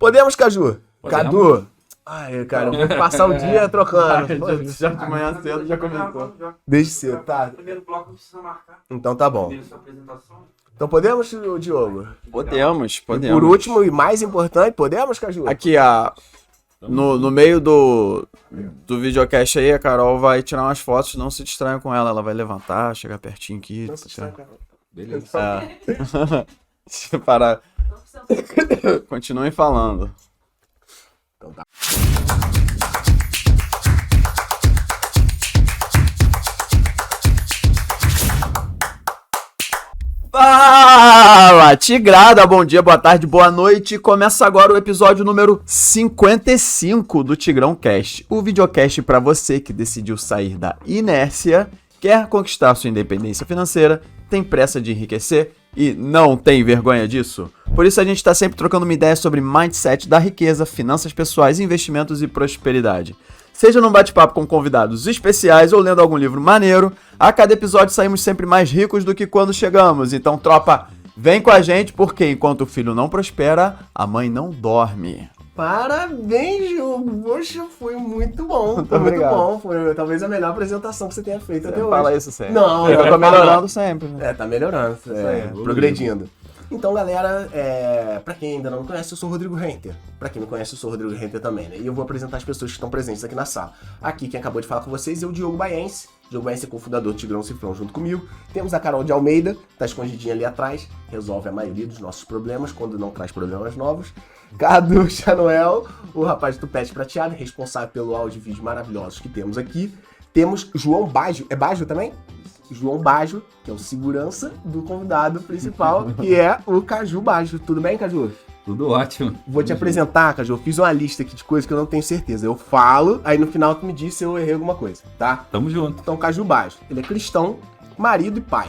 Podemos, Caju? Podemos. Cadu. Ai, cara, eu vou passar o dia trocando. Já de manhã cedo já começou. Desde cedo, tá? Primeiro bloco não precisa marcar. Então tá bom. Primeiro sua apresentação. Então podemos, Diogo? Podemos. E por último e mais importante, podemos, Caju? Aqui, no meio do videocast aí, a Carol vai tirar umas fotos, não se distraiam com ela. Ela vai levantar, chegar pertinho aqui. Não se distrai, cara. Beleza. Deixa eu parar. Continuem falando. Então tá. Fala, Tigrada! Bom dia, boa tarde, boa noite. Começa agora o episódio número 55 do Tigrão Cast. O videocast para você que decidiu sair da inércia, quer conquistar sua independência financeira, tem pressa de enriquecer e não tem vergonha disso. Por isso a gente está sempre trocando uma ideia sobre mindset da riqueza, finanças pessoais, investimentos e prosperidade. Seja num bate-papo com convidados especiais ou lendo algum livro maneiro, a cada episódio saímos sempre mais ricos do que quando chegamos. Então, tropa, vem com a gente, porque enquanto o filho não prospera, a mãe não dorme. Parabéns, Diogo. Poxa, foi muito bom. Muito Foi muito obrigado. bom. Foi talvez a melhor apresentação que você tenha feito até hoje. Fala isso sempre. Não, Eu tô tá melhorando sempre, né? tá melhorando. Progredindo. Então, galera, pra quem ainda não me conhece, eu sou o Rodrigo Renter. Pra quem me conhece, eu sou o Rodrigo Renter também, né? E eu vou apresentar as pessoas que estão presentes aqui na sala. Aqui, quem acabou de falar com vocês é o Diogo Baiense. Diogo Baiense é cofundador do Tigrão Cifrão junto comigo. Temos a Carol de Almeida, tá escondidinha ali atrás. Resolve a maioria dos nossos problemas, quando não traz problemas novos. Cadu Chanoel, o rapaz do Tupete Prateado, responsável pelo áudio e vídeo maravilhosos que temos aqui. Temos João Baggio. É Baggio também? João Baggio, que é o segurança do convidado principal, que é o Caju Baggio. Tudo bem, Caju? Tudo ótimo. Vou te apresentar, Caju. Eu fiz uma lista aqui de coisas que eu não tenho certeza. Eu falo, aí no final tu me diz se eu errei alguma coisa, tá? Tamo junto. Então, Caju Baggio, ele é cristão, marido e pai.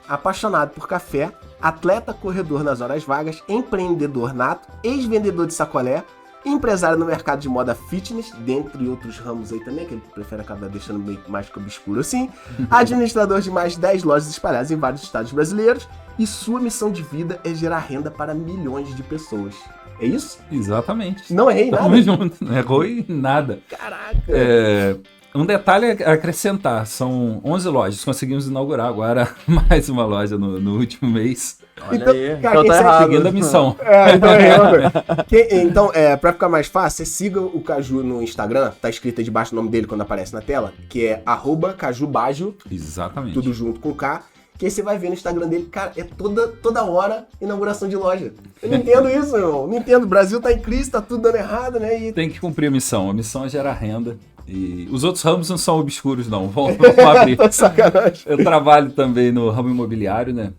Apaixonado por café, atleta corredor nas horas vagas, empreendedor nato, ex-vendedor de sacolé, empresário no mercado de moda fitness, dentre outros ramos aí também, que ele prefere acabar deixando meio mais que obscuro assim, administrador de mais de 10 lojas espalhadas em vários estados brasileiros, e sua missão de vida é gerar renda para milhões de pessoas. É isso? Exatamente. Não errei nada? Tamo junto. Não errou em nada. Caraca! Um detalhe a acrescentar, são 11 lojas, conseguimos inaugurar agora mais uma loja no último mês, Olha Então, aí. cara, Então quem tá segue- errado. seguindo a missão. Então errei uma coisa. Então, pra ficar mais fácil, você siga o Caju no Instagram, tá escrito aí debaixo o nome dele quando aparece na tela, que é @cajubaggio, Exatamente. tudo junto com K, que aí você vai ver no Instagram dele, cara, é toda hora inauguração de loja. Eu não entendo isso, meu irmão. Não entendo. O Brasil tá em crise, tá tudo dando errado, né? E Tem que cumprir a missão é gerar renda. E os outros ramos não são obscuros, não. Vamos abrir. tá sacanagem. Eu trabalho também no ramo imobiliário, né?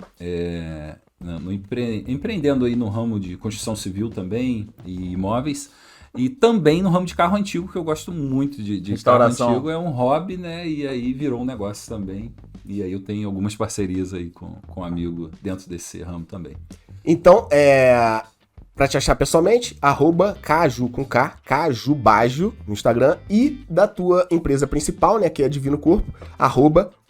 Empreendendo aí no ramo de construção civil também e imóveis. E também no ramo de carro antigo, que eu gosto muito de carro Restauração. antigo. É um hobby, né? E aí virou um negócio também. E aí eu tenho algumas parcerias aí com amigo dentro desse ramo também. Então, pra te achar pessoalmente, @caju com K, Cajubaggio no Instagram, e da tua empresa principal, né, que é Divino Corpo,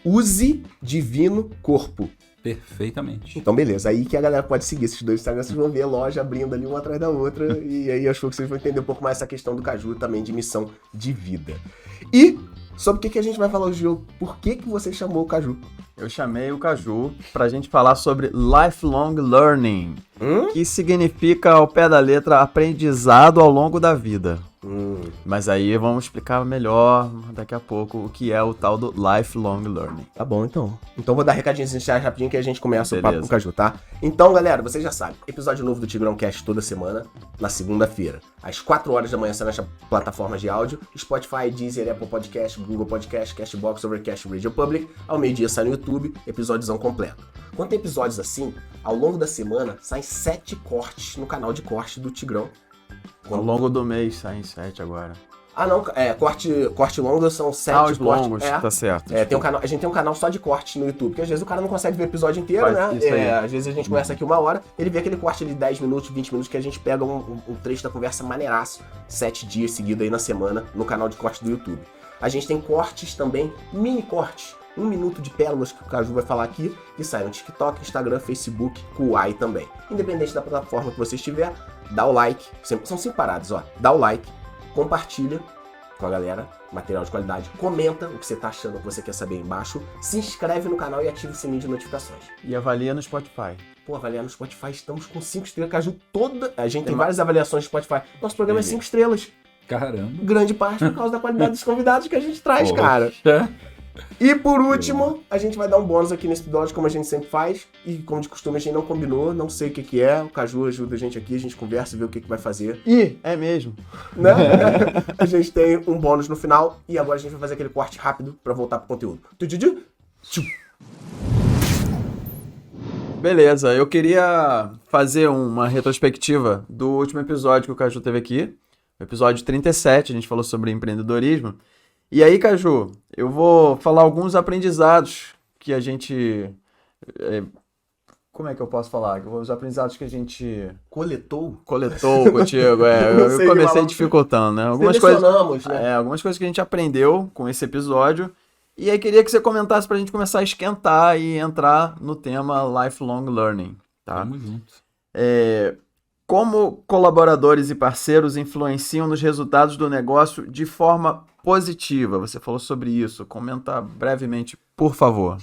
@use Divino Corpo. Perfeitamente. Então, beleza. Aí que a galera pode seguir esses dois Instagrams, vocês vão ver a loja abrindo ali uma atrás da outra, e aí acho que vocês vão entender um pouco mais essa questão do Caju também de missão de vida. E sobre o que a gente vai falar hoje, Diogo? Por que você chamou o Caju? Eu chamei o Caju pra gente falar sobre lifelong learning, que significa, ao pé da letra, aprendizado ao longo da vida. Mas aí vamos explicar melhor daqui a pouco o que é o tal do lifelong learning. Tá bom, então. Então vou dar recadinhos iniciais rapidinho que a gente começa o papo Beleza. com o Caju, tá? Então, galera, vocês já sabem. Episódio novo do Tigrão Cast toda semana, na segunda-feira. Às 4 horas da manhã, sai nas plataformas de áudio. Spotify, Deezer, Apple Podcast, Google Podcast, Castbox, Overcast, Radio Public. Ao meio-dia sai no YouTube, episódiozão completo. Quando tem episódios assim, ao longo da semana, saem 7 cortes no canal de corte do Tigrão. Ao longo do mês saem 7 agora. Ah, não, corte longo são 7 Os cortes. longos, tá certo. Tem um canal, a gente tem um canal só de cortes no YouTube, porque às vezes o cara não consegue ver o episódio inteiro, Faz né? isso aí. Às vezes a gente conversa aqui 1 hora, ele vê aquele corte de 10 minutos, 20 minutos, que a gente pega um trecho da conversa maneiraço, 7 dias seguidos aí na semana, no canal de corte do YouTube. A gente tem cortes também, mini cortes, 1 minuto de pérolas que o Caju vai falar aqui, que sai no TikTok, Instagram, Facebook, Kuai também. Independente da plataforma que você estiver, dá o like, são 5 paradas, ó. Dá o like, compartilha com a galera, material de qualidade, comenta o que você tá achando, o que você quer saber aí embaixo, se inscreve no canal e ativa o sininho de notificações. E avalia no Spotify. Pô, avaliar no Spotify, estamos com 5 estrelas, Caju, a gente tem várias avaliações no Spotify. Nosso programa é 5 estrelas. Caramba. Grande parte por causa da qualidade dos convidados que a gente traz, Poxa. cara. E por último, a gente vai dar um bônus aqui nesse episódio, como a gente sempre faz. E como de costume, a gente não combinou, não sei o que é. O Caju ajuda a gente aqui, a gente conversa e vê o que vai fazer. Ih, é mesmo. Né? A gente tem um bônus no final. E agora a gente vai fazer aquele corte rápido pra voltar pro conteúdo. Beleza, eu queria fazer uma retrospectiva do último episódio que o Caju teve aqui. O episódio 37, a gente falou sobre empreendedorismo. E aí, Caju, eu vou falar alguns aprendizados que a gente... Como é que eu posso falar? Os aprendizados que a gente Coletou contigo. Não sei Eu comecei falar. dificultando, né? Selecionamos, né? Algumas coisas que a gente aprendeu com esse episódio. E aí queria que você comentasse pra gente começar a esquentar e entrar no tema Lifelong Learning, tá? Tamo junto. Como colaboradores e parceiros influenciam nos resultados do negócio de forma positiva? Você falou sobre isso. Comenta brevemente, por favor.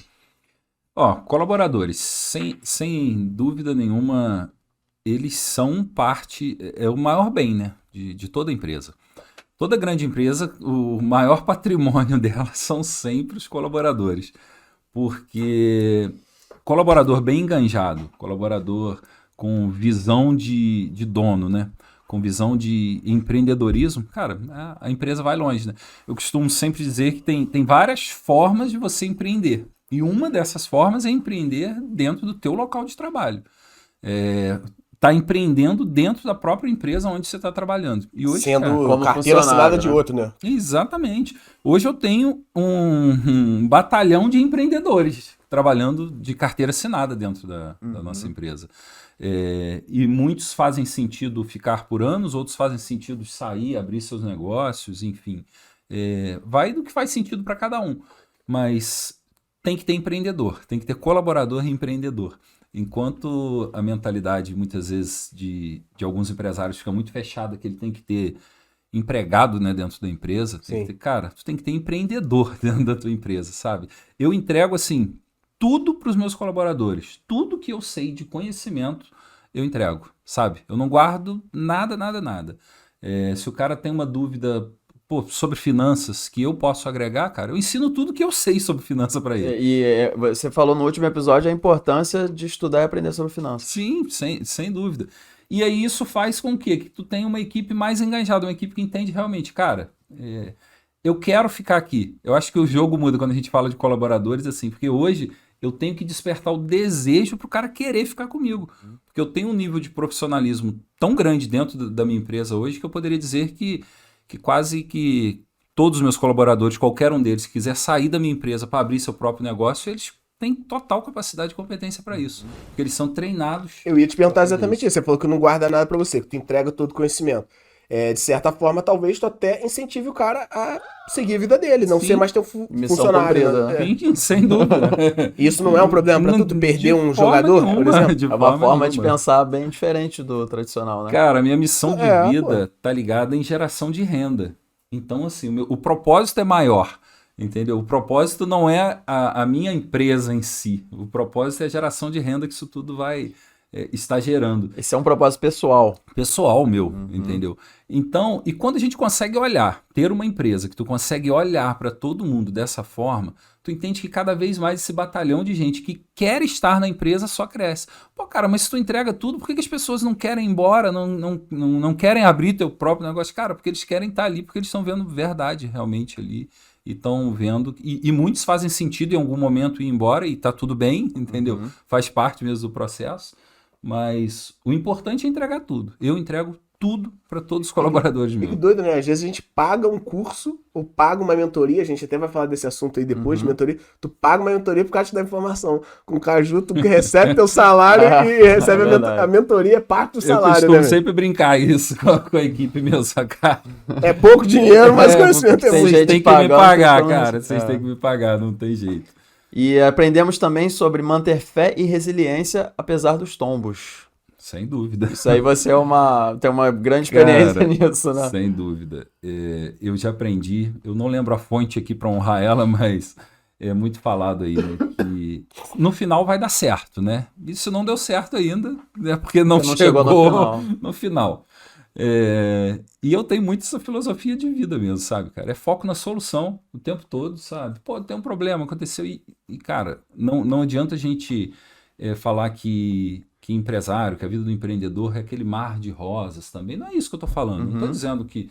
Ó, colaboradores, sem dúvida nenhuma, eles são parte, é o maior bem, né, de toda empresa. Toda grande empresa, o maior patrimônio dela são sempre os colaboradores. Porque colaborador bem enganjado, colaborador com visão de dono, né? Com visão de empreendedorismo, cara, a empresa vai longe, né? Eu costumo sempre dizer que tem várias formas de você empreender. E uma dessas formas é empreender dentro do teu local de trabalho. Tá empreendendo dentro da própria empresa onde você está trabalhando. E hoje, sendo como carteira assinada funcionário, de né? outro, né? Exatamente. Hoje eu tenho um batalhão de empreendedores trabalhando de carteira assinada dentro da nossa empresa. E muitos fazem sentido ficar por anos, outros fazem sentido sair, abrir seus negócios, enfim. Vai do que faz sentido para cada um. Mas tem que ter empreendedor, tem que ter colaborador e empreendedor. Enquanto a mentalidade, muitas vezes, de alguns empresários fica muito fechada, que ele tem que ter empregado, né, dentro da empresa, cara, tu tem que ter empreendedor dentro da tua empresa, sabe? Eu entrego, assim, tudo para os meus colaboradores. Tudo que eu sei de conhecimento, eu entrego, sabe? Eu não guardo nada. Se o cara tem uma dúvida sobre finanças que eu posso agregar, cara, eu ensino tudo que eu sei sobre finança para ele. E você falou no último episódio a importância de estudar e aprender sobre finanças. Sim, sem dúvida. E aí isso faz com que tu tenha uma equipe mais engajada, uma equipe que entende realmente, cara, eu quero ficar aqui. Eu acho que o jogo muda quando a gente fala de colaboradores, assim, porque hoje eu tenho que despertar o desejo pro cara querer ficar comigo. Porque eu tenho um nível de profissionalismo tão grande dentro da minha empresa hoje que eu poderia dizer que quase que todos os meus colaboradores, qualquer um deles, que quiser sair da minha empresa para abrir seu próprio negócio, eles têm total capacidade e competência para isso. Porque eles são treinados. Eu ia te perguntar exatamente isso. Você falou que não guarda nada para você, que tu entrega todo o conhecimento. De certa forma, talvez tu até incentive o cara a seguir a vida dele, não ser mais teu funcionário. Né? Sim, sem dúvida. Isso não é um problema pra tu perder um jogador, por exemplo? É uma forma de pensar bem diferente do tradicional, né? Cara, a minha missão de vida tá ligada em geração de renda. Então, assim, o propósito é maior, entendeu? O propósito não é a minha empresa em si. O propósito é a geração de renda que isso tudo vai estar gerando. Esse é um propósito pessoal. Pessoal meu, entendeu? Então, e quando a gente consegue ter uma empresa que tu consegue olhar para todo mundo dessa forma, tu entende que cada vez mais esse batalhão de gente que quer estar na empresa só cresce. Pô, cara, mas se tu entrega tudo, por que as pessoas não querem ir embora, não querem abrir teu próprio negócio? Cara, porque eles querem estar ali, porque eles estão vendo verdade realmente ali. E estão vendo, e muitos fazem sentido em algum momento ir embora, e tá tudo bem, entendeu? Faz parte mesmo do processo. Mas o importante é entregar tudo. Eu entrego tudo para todos os colaboradores meus. Que doido, né? Às vezes a gente paga um curso ou paga uma mentoria, a gente até vai falar desse assunto aí depois, de mentoria. Tu paga uma mentoria por causa te dar informação. Com o Caju, tu recebe teu salário e recebe a mentoria, parte do salário. Eu costumo sempre brincar isso com a equipe mesmo, sacar? É pouco dinheiro, mas conhecimento é muito. Vocês têm que me pagar, cara. Vocês têm que me pagar, não tem jeito. E aprendemos também sobre manter fé e resiliência apesar dos tombos. Sem dúvida. Isso aí você tem uma grande experiência Cara, nisso, né? Sem dúvida. Eu já aprendi, eu não lembro a fonte aqui para honrar ela, mas é muito falado aí, né? Que no final vai dar certo, né? E se não deu certo ainda, é porque não chegou no final. E eu tenho muito essa filosofia de vida mesmo, sabe, cara? É foco na solução o tempo todo, sabe? Pô, tem um problema, aconteceu e cara, não adianta a gente falar que empresário, que a vida do empreendedor é aquele mar de rosas também. Não é isso que eu tô falando. Não tô dizendo que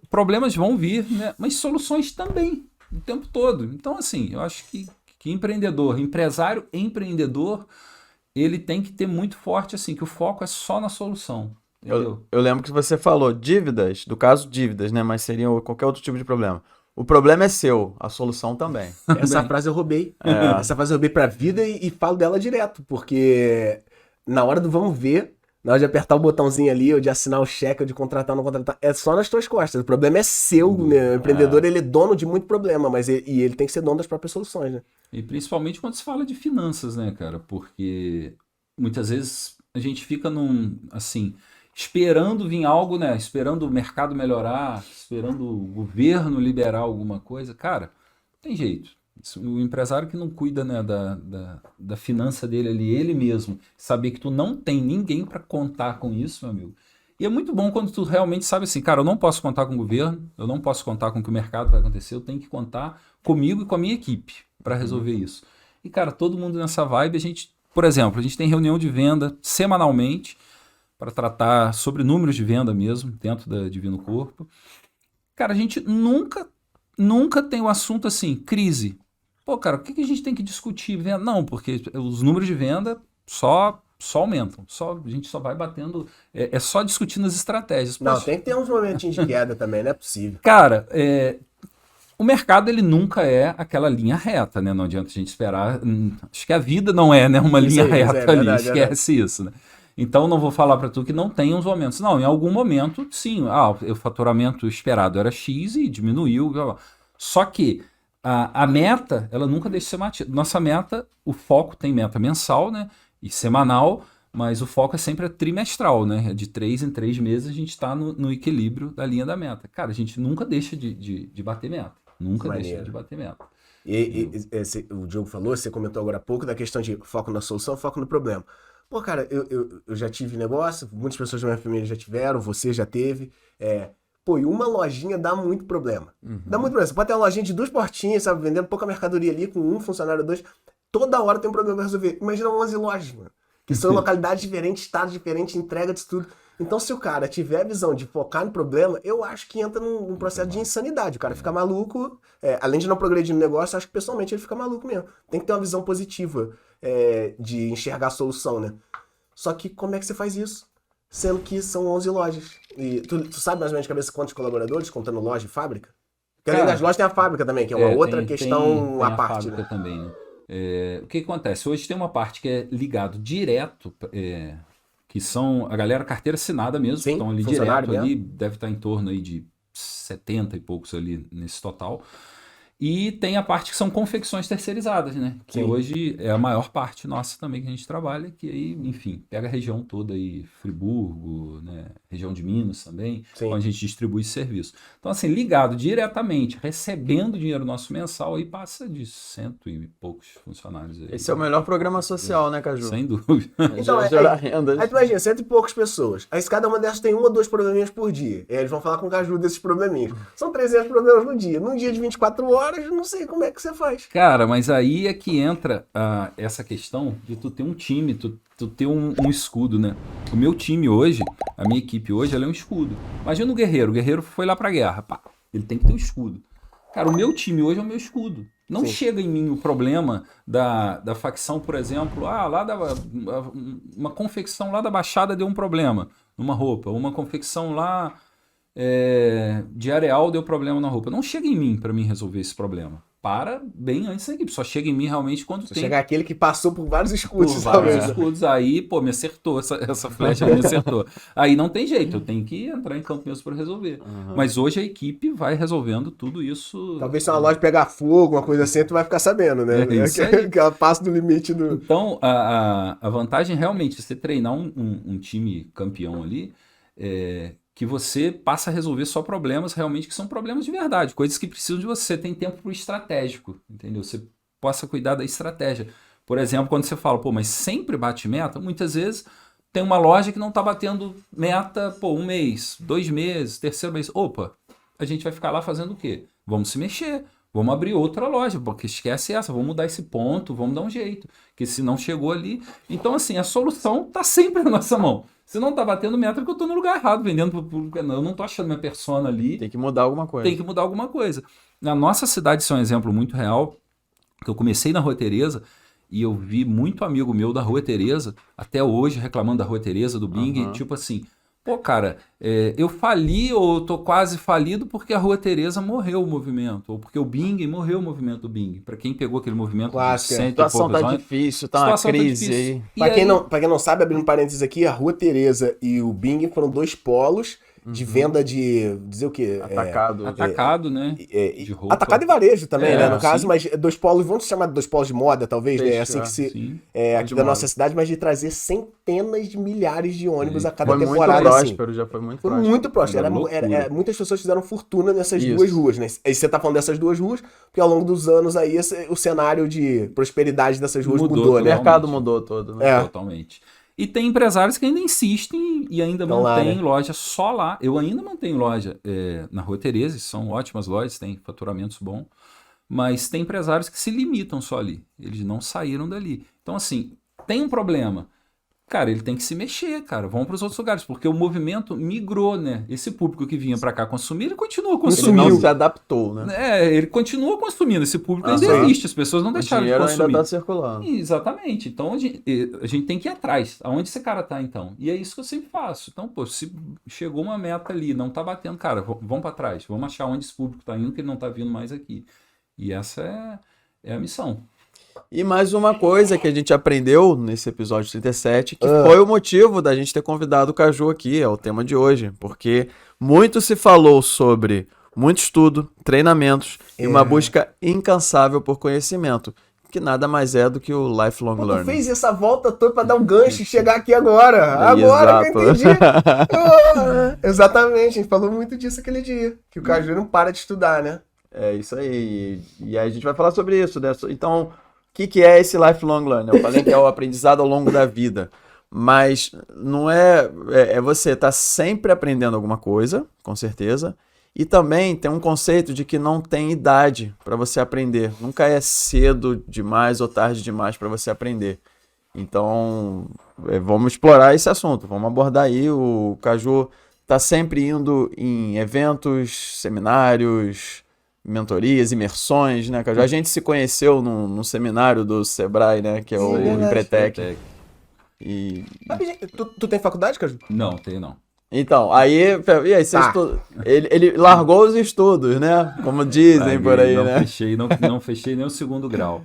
problemas vão vir, né? Mas soluções também, o tempo todo. Então, assim, eu acho que empresário, empreendedor, ele tem que ter muito forte, assim, que o foco é só na solução. Eu lembro que você falou dívidas, do caso dívidas, né? Mas seriam qualquer outro tipo de problema. O problema é seu, a solução também. Essa frase eu roubei. Essa frase eu roubei pra vida e falo dela direto, porque na hora do vamos ver, na hora de apertar o botãozinho ali, ou de assinar o cheque, ou de contratar ou não contratar, é só nas tuas costas. O problema é seu, né? O empreendedor, ele é dono de muito problema, mas ele tem que ser dono das próprias soluções, né? E principalmente quando se fala de finanças, né, cara? Porque muitas vezes a gente fica esperando vir algo, né? Esperando o mercado melhorar, esperando o governo liberar alguma coisa. Cara, não tem jeito. O empresário que não cuida, né, da finança dele ali, ele mesmo, saber que tu não tem ninguém para contar com isso, meu amigo. E é muito bom quando tu realmente sabe assim, cara, eu não posso contar com o governo, eu não posso contar com o que o mercado vai acontecer, eu tenho que contar comigo e com a minha equipe para resolver isso. E, cara, todo mundo nessa vibe, por exemplo, a gente tem reunião de venda semanalmente para tratar sobre números de venda mesmo, dentro da Divino Corpo. Cara, a gente nunca tem o assunto assim, crise. Pô, cara, o que a gente tem que discutir? Não, porque os números de venda só aumentam. A gente só vai batendo. É só discutindo as estratégias. Não, tem que ter uns momentinhos de queda também, não é possível. Cara, o mercado ele nunca é aquela linha reta, né? Não adianta a gente esperar. Acho que a vida não é, né, uma linha reta ali. Verdade, esquece isso, né? Então não vou falar para tu que não tem uns momentos. Não, em algum momento, sim. O faturamento esperado era X e diminuiu. Só que a meta, ela nunca deixa de ser batida. Nossa meta, o foco tem meta mensal, né? E semanal, mas o foco é sempre trimestral, né? De 3 em 3 meses a gente está no equilíbrio da linha da meta. Cara, a gente nunca deixa de bater meta. Nunca deixa de bater meta. O Diogo falou, você comentou agora há pouco, da questão de foco na solução, foco no problema. Pô, cara, eu já tive negócio, muitas pessoas da minha família já tiveram, você já teve. Pô, e uma lojinha dá muito problema. Dá muito problema. Você pode ter uma lojinha de 2 portinhas, sabe, vendendo pouca mercadoria ali, com um funcionário, 2. Toda hora tem um problema pra resolver. Imagina 11 lojas, mano. Que são localidades diferentes, estados diferentes, entrega disso tudo. Então, se o cara tiver a visão de focar no problema, eu acho que entra num processo de insanidade. O cara fica maluco. Além de não progredir no negócio, acho que pessoalmente ele fica maluco mesmo. Tem que ter uma visão positiva de enxergar a solução, né? Só que como é que você faz isso? Sendo que são 11 lojas. E tu sabe mais ou menos de cabeça quantos colaboradores, contando loja e fábrica? Porque além das lojas tem a fábrica também, que é uma outra questão à parte. Tem a fábrica também, né? O que acontece? Hoje tem uma parte que é ligado direto, que são a galera carteira assinada mesmo, que estão ali direto, ali, deve estar em torno aí de 70 e poucos ali nesse total. E tem a parte que são confecções terceirizadas, né? Que hoje é a maior parte nossa também que a gente trabalha, que aí, enfim, pega a região toda aí, Friburgo, né? Região de Minas também, onde a gente distribui esse serviço. Então, assim, ligado diretamente, recebendo dinheiro nosso mensal, aí passa de 100 e poucos funcionários. Aí. Esse é o melhor programa social, né, Caju? Sem dúvida. Então, aí tu imagina, 100 e poucas pessoas. Aí se cada uma dessas tem 1 ou 2 probleminhas por dia. E aí eles vão falar com o Caju desses probleminhas. São 300 problemas no dia. Num dia de 24 horas, não sei como é que você faz. Cara, mas aí é que entra essa questão de tu ter um time, tu ter um escudo, né? O meu time hoje, a minha equipe hoje, ela é um escudo. Imagina o guerreiro foi lá pra guerra, pá, ele tem que ter um escudo. Cara, o meu time hoje é o meu escudo. Não chega em mim o problema da facção, por exemplo, uma confecção lá da Baixada deu um problema numa roupa, uma confecção lá de Areal deu problema na roupa. Não chega em mim para mim resolver esse problema. para bem antes da equipe. Só chega em mim realmente quando tem Chegar aquele que passou por vários escudos. por vários talvez. escudos. Aí, pô, me acertou, essa flecha me acertou. Aí não tem jeito, eu tenho que entrar em campo mesmo para resolver. Mas hoje a equipe vai resolvendo tudo isso. Talvez se uma loja pegar fogo, uma coisa assim, tu vai ficar sabendo, né? É isso aí. Que ela passa do limite do... Então, a vantagem realmente é você treinar um time campeão ali, que você passa a resolver só problemas realmente que são problemas de verdade, coisas que precisam de você. Tem tempo pro estratégico, entendeu? Você possa cuidar da estratégia. Por exemplo, quando você fala, pô, mas sempre bate meta, muitas vezes tem uma loja que não tá batendo meta, pô, 1 mês, 2 meses, 3º mês. Opa, a gente vai ficar lá fazendo o quê? Vamos se mexer. Vamos abrir outra loja, porque esquece essa, vamos mudar esse ponto, vamos dar um jeito, que se não chegou ali... Então, assim, a solução tá sempre na nossa mão. Se não tá batendo meta, é que eu tô no lugar errado, vendendo pro público. Eu não tô achando minha persona ali. Tem que mudar alguma coisa. Tem que mudar alguma coisa. Na nossa cidade, isso é um exemplo muito real, que eu comecei na Rua Tereza, e eu vi muito amigo meu da Rua Tereza, até hoje, reclamando da Rua Tereza, do Bing, tipo assim... Pô, cara, eu fali ou tô quase falido porque a Rua Tereza morreu o movimento, ou porque o Bing morreu o movimento do Bing. Pra quem pegou aquele movimento Clássico, de A 100 e situação poucos tá anos, difícil, tá uma situação tá crise difícil. aí. E Pra quem, aí- pra quem não sabe, abrindo parênteses aqui, a Rua Tereza e o Bing foram 2 polos de venda de... dizer o quê? Atacado. Atacado, né? De roupa. Atacado e varejo também, né? No sim. caso, mas 2 polos, vamos chamar de 2 polos de moda, talvez, né? É assim que se... Sim. aqui de da moda. nossa cidade, mas de trazer centenas de milhares de ônibus a cada Foi muito temporada, assim. próspero, já foi muito Foi próspero. muito próximo. Era loucura. Muitas pessoas fizeram fortuna nessas Isso. 2 ruas, né? Aí você tá falando dessas 2 ruas, porque ao longo dos anos aí o cenário de prosperidade dessas ruas Mudou mudou, O né? totalmente. mercado mudou todo, né? É. Totalmente. E tem empresários que ainda insistem e ainda Estão lá, mantêm né? loja só lá. Eu ainda mantenho loja na Rua Tereza, são ótimas lojas, tem faturamentos bons, mas tem empresários que se limitam só ali. Eles não saíram dali. Então, assim, tem um problema. Cara, ele tem que se mexer, cara. Vão para os outros lugares, porque o movimento migrou, né? Esse público que vinha para cá consumir, ele continua Ele consumindo. não se adaptou, né? Ele continua consumindo. Esse público ainda Aham. existe, as pessoas não O deixaram de dinheiro ainda consumir. tá circulando. Exatamente. Então a gente tem que ir atrás. Aonde esse cara tá, então? E é isso que eu sempre faço. Então, pô, se chegou uma meta ali, não tá batendo, cara, vamos para trás. Vamos achar onde esse público tá indo, que ele não tá vindo mais aqui. E essa é a missão. E mais uma coisa que a gente aprendeu nesse episódio 37, que foi o motivo da gente ter convidado o Caju aqui, é o tema de hoje, porque muito se falou sobre muito estudo, treinamentos e uma busca incansável por conhecimento, que nada mais é do que o lifelong Pô, tu learning. fez essa volta toda pra dar um gancho e chegar aqui agora. Agora que eu Exato. entendi. Exatamente, a gente falou muito disso aquele dia. Que o Caju não para de estudar, né? É isso aí. E aí a gente vai falar sobre isso. Né? Então, o que é esse lifelong learning? Eu falei que é o aprendizado ao longo da vida. Mas não é você estar sempre aprendendo alguma coisa, com certeza. E também tem um conceito de que não tem idade para você aprender. Nunca é cedo demais ou tarde demais para você aprender. Então, vamos explorar esse assunto. Vamos abordar aí. O Caju está sempre indo em eventos, seminários, mentorias, imersões, né, Caju? A gente se conheceu num seminário do Sebrae, né, que é o verdade. Empretec. E Rapidinho, tu tem faculdade, Caju? Não, tem não. então, aí você Tá. ele largou os estudos, né? Como dizem por aí, não né? Fechei, não fechei nem o 2º grau.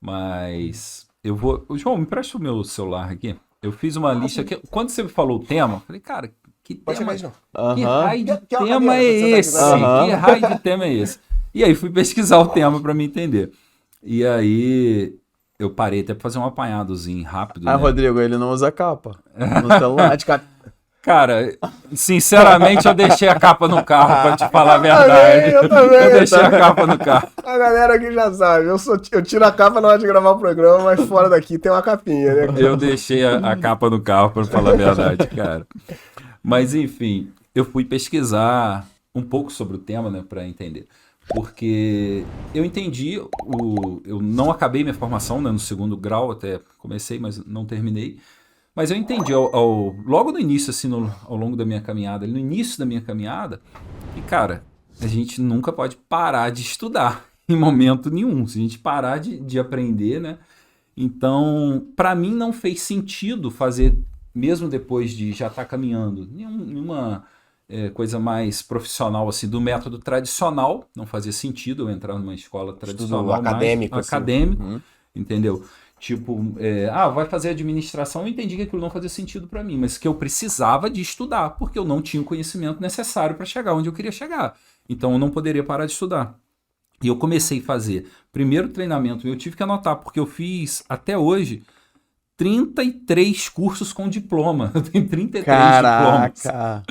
Mas eu vou... João, me presta o meu celular aqui. Eu fiz uma lista aqui. Quando você falou o tema, eu falei, cara, que Pode tema... chegar aí, não. Que Aham. raio de Quer uma tema cadeira é pra você esse? sentar aqui na Que raio de tema é esse? E aí fui pesquisar o tema para me entender. E aí eu parei até para fazer um apanhadozinho rápido. Ah, né? Rodrigo, ele não usa capa no celular. Cara, sinceramente eu deixei a capa no carro para te falar a verdade. Eu também. Eu deixei a capa no carro. A galera aqui já sabe, eu tiro a capa na hora de gravar o programa, mas fora daqui tem uma capinha, né? Eu deixei a capa no carro, para falar a verdade, cara. Mas enfim, eu fui pesquisar um pouco sobre o tema, né, para entender. Porque eu entendi, eu não acabei minha formação, né, no 2º grau, até comecei, mas não terminei. Mas eu entendi logo no início, assim, ao longo da minha caminhada, no início da minha caminhada, que, cara, a gente nunca pode parar de estudar em momento nenhum. Se a gente parar de aprender, né? Então, para mim não fez sentido fazer, mesmo depois de já estar caminhando, nenhuma coisa mais profissional, assim, do método tradicional. Não fazia sentido eu entrar numa escola tradicional. Estudo acadêmico, mais assim. acadêmico, entendeu? Tipo, vai fazer administração, eu entendi que aquilo não fazia sentido para mim, mas que eu precisava de estudar, porque eu não tinha o conhecimento necessário para chegar onde eu queria chegar. Então eu não poderia parar de estudar. E eu comecei a fazer primeiro treinamento, eu tive que anotar, porque eu fiz, até hoje, 33 cursos com diploma. Eu tenho 33 diplomas. Caraca!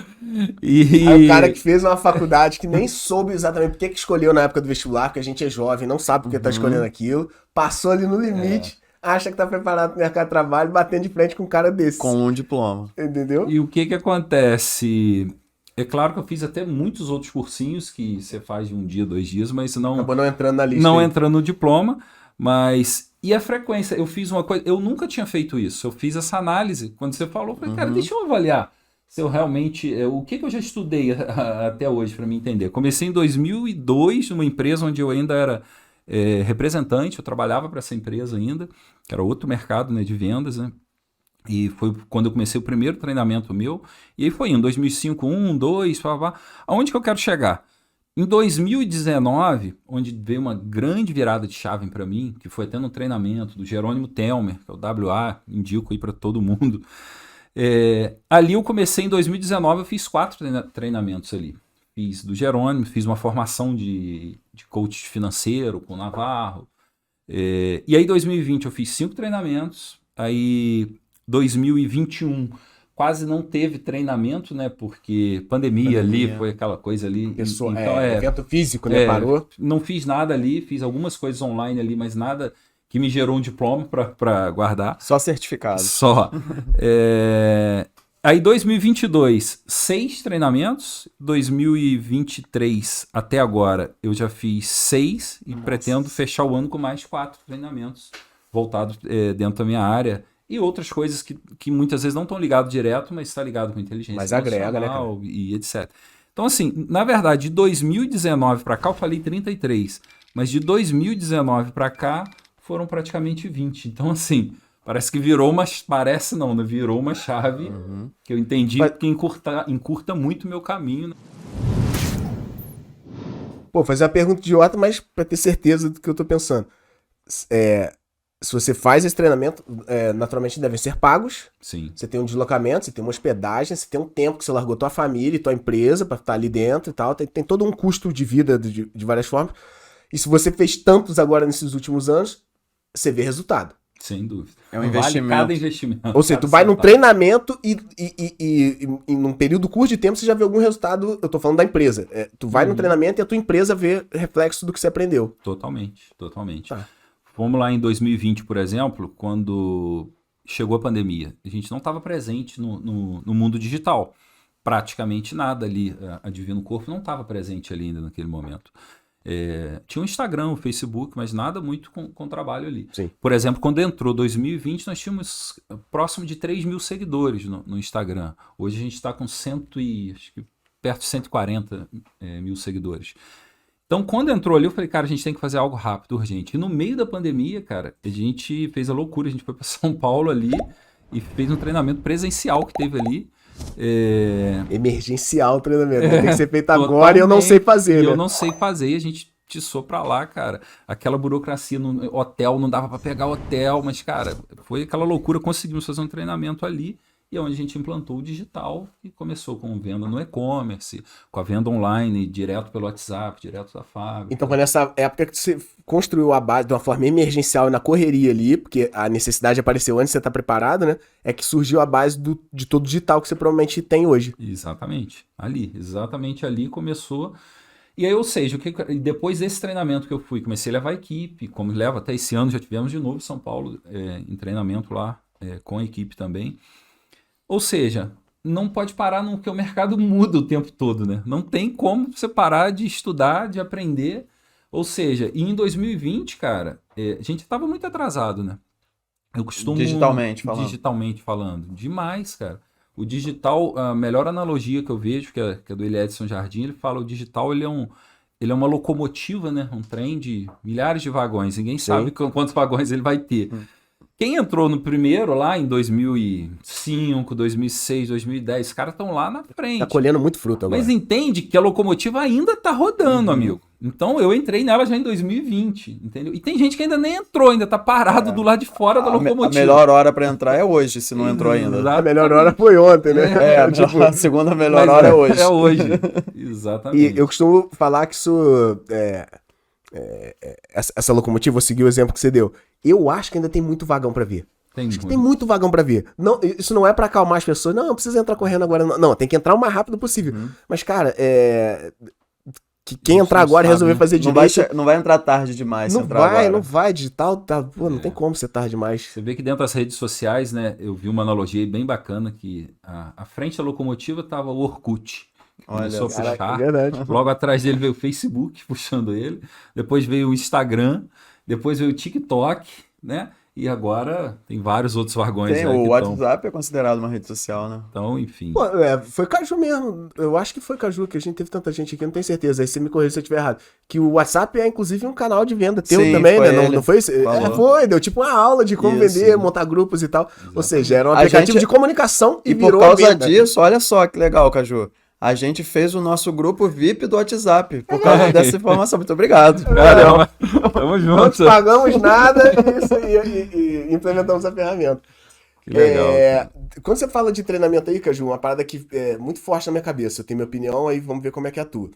Aí o cara que fez uma faculdade que nem soube exatamente por que escolheu na época do vestibular, porque a gente é jovem, não sabe por que tá escolhendo aquilo, passou ali no limite, acha que tá preparado pro mercado de trabalho, batendo de frente com um cara desse. Com um diploma. Entendeu? E o que acontece? É claro que eu fiz até muitos outros cursinhos que você faz de 1 dia, 2 dias, mas não... Acabou não entrando na lista. Não aí. entrando no diploma, mas... E a frequência? Eu fiz uma coisa... Eu nunca tinha feito isso. Eu fiz essa análise. Quando você falou, eu falei, cara, deixa eu avaliar se eu realmente... O que eu já estudei até hoje para me entender. Comecei em 2002 numa empresa onde eu ainda era representante. Eu trabalhava para essa empresa ainda, que era outro mercado, né, de vendas, né? E foi quando eu comecei o primeiro treinamento meu. E aí foi em 2005, 1, 2, aonde que eu quero chegar? Em 2019, onde veio uma grande virada de chave para mim, que foi até no treinamento do Jerônimo Telmer, que é o WA, indico aí para todo mundo. Ali eu comecei em 2019, eu fiz 4 treinamentos ali. Fiz do Jerônimo, fiz uma formação de coach financeiro com o Navarro. E aí em 2020 eu fiz 5 treinamentos. Aí 2021 quase não teve treinamento, né? Porque pandemia ali foi aquela coisa ali. Pessoa, então, evento físico, né? Parou. Não fiz nada ali, fiz algumas coisas online ali, mas nada que me gerou um diploma para guardar. Só certificado. Só. Aí 2022, 6 treinamentos. 2023 até agora eu já fiz 6 e pretendo fechar o ano com mais 4 treinamentos voltados dentro da minha área. E outras coisas que muitas vezes não estão ligadas direto, mas está ligado com inteligência mas agrega, né, cara? E etc. Então, assim, na verdade, de 2019 para cá, eu falei 33, mas de 2019 para cá foram praticamente 20. Então, assim, parece que virou uma... Parece não, né? Virou uma chave que eu entendi que encurta muito o meu caminho. Né? Pô, fazer uma pergunta idiota, mas para ter certeza do que eu tô pensando. Se você faz esse treinamento, naturalmente devem ser pagos. Sim. Você tem um deslocamento, você tem uma hospedagem, você tem um tempo que você largou tua família e tua empresa para estar ali dentro e tal. Tem todo um custo de vida de várias formas. E se você fez tantos agora nesses últimos anos, você vê resultado. Sem dúvida. É um investimento. Vale cada investimento. Ou seja, tu vai num treinamento e num período curto de tempo você já vê algum resultado. Eu tô falando da empresa. Tu vai no treinamento e a tua empresa vê reflexo do que você aprendeu. Totalmente. Tá. Vamos lá em 2020, por exemplo, quando chegou a pandemia. A gente não estava presente no mundo digital. Praticamente nada ali. A Divino Corpo não estava presente ali ainda naquele momento. Tinha o Instagram, o Facebook, mas nada muito com trabalho ali. Sim. Por exemplo, quando entrou 2020, nós tínhamos próximo de 3 mil seguidores no Instagram. Hoje a gente está com acho que perto de 140 mil seguidores. Então, quando entrou ali, eu falei, cara, a gente tem que fazer algo rápido, urgente. E no meio da pandemia, cara, a gente fez a loucura. A gente foi para São Paulo ali e fez um treinamento presencial que teve ali. Emergencial o treinamento. Tem que ser feito agora e eu não sei fazer, né? Eu não sei fazer e a gente tiçou pra lá, cara. Aquela burocracia no hotel, não dava pra pegar hotel, mas, cara, foi aquela loucura. Conseguimos fazer um treinamento ali e é onde a gente implantou o digital e começou com venda no e-commerce, com a venda online, direto pelo WhatsApp, direto da fábrica. Então, foi nessa época que você construiu a base de uma forma emergencial e na correria ali, porque a necessidade apareceu antes de você estar preparado, né? É que surgiu a base de todo o digital que você provavelmente tem hoje. Exatamente ali começou. E aí, ou seja, depois desse treinamento que eu fui, comecei a levar a equipe, como leva até esse ano, já tivemos de novo em São Paulo, em treinamento lá, com a equipe também. Ou seja, não pode parar porque o mercado muda o tempo todo, né? Não tem como você parar de estudar, de aprender. Ou seja, e em 2020, cara, a gente estava muito atrasado, né? Eu costumo... Digitalmente falando. Demais, cara. O digital, a melhor analogia que eu vejo, que é do Edson Jardim, ele fala, o digital ele é uma locomotiva, né? Um trem de milhares de vagões. Ninguém sabe quantos vagões ele vai ter. Quem entrou no primeiro lá em 2005, 2006, 2010, os caras estão lá na frente. Tá colhendo muito fruto agora. Mas entende que a locomotiva ainda tá rodando, amigo. Então eu entrei nela já em 2020, entendeu? E tem gente que ainda nem entrou, ainda tá parado do lado de fora da locomotiva. A melhor hora pra entrar é hoje, se não entrou ainda. A melhor hora foi ontem, né? A segunda melhor hora é hoje. É hoje, exatamente. E eu costumo falar que isso... essa locomotiva, vou seguir o exemplo que você deu. Eu acho que ainda tem muito vagão pra ver. Acho que tem muito vagão pra ver. Não, isso não é pra acalmar as pessoas. Não precisa entrar correndo agora. Não, tem que entrar o mais rápido possível. Mas, cara, quem entrar agora e resolver fazer direito... Não vai entrar tarde demais. Não vai. Digital, pô, não tem como ser tarde demais. Você vê que dentro das redes sociais, né, eu vi uma analogia bem bacana que à frente da locomotiva tava o Orkut. Começou a puxar. Logo atrás dele veio o Facebook puxando ele. Depois veio o Instagram. Depois veio o TikTok, né? E agora tem vários outros vagões. O WhatsApp é considerado uma rede social, né? Então, enfim. Pô, foi Caju mesmo. Eu acho que foi Caju, que a gente teve tanta gente aqui, não tenho certeza. Aí você me corrija se eu estiver errado. Que o WhatsApp é, inclusive, um canal de venda teu também, né? Não foi? Foi, deu tipo uma aula de como vender, montar grupos e tal. Exatamente. Ou seja, era um aplicativo de comunicação e virou por causa disso, olha só que legal, Caju. A gente fez o nosso grupo VIP do WhatsApp por causa dessa informação. Muito obrigado. Valeu. Tamo junto. Não pagamos nada e implementamos a ferramenta. Que legal. Quando você fala de treinamento aí, Caju, uma parada que é muito forte na minha cabeça. Eu tenho minha opinião, aí vamos ver como é que é a tua.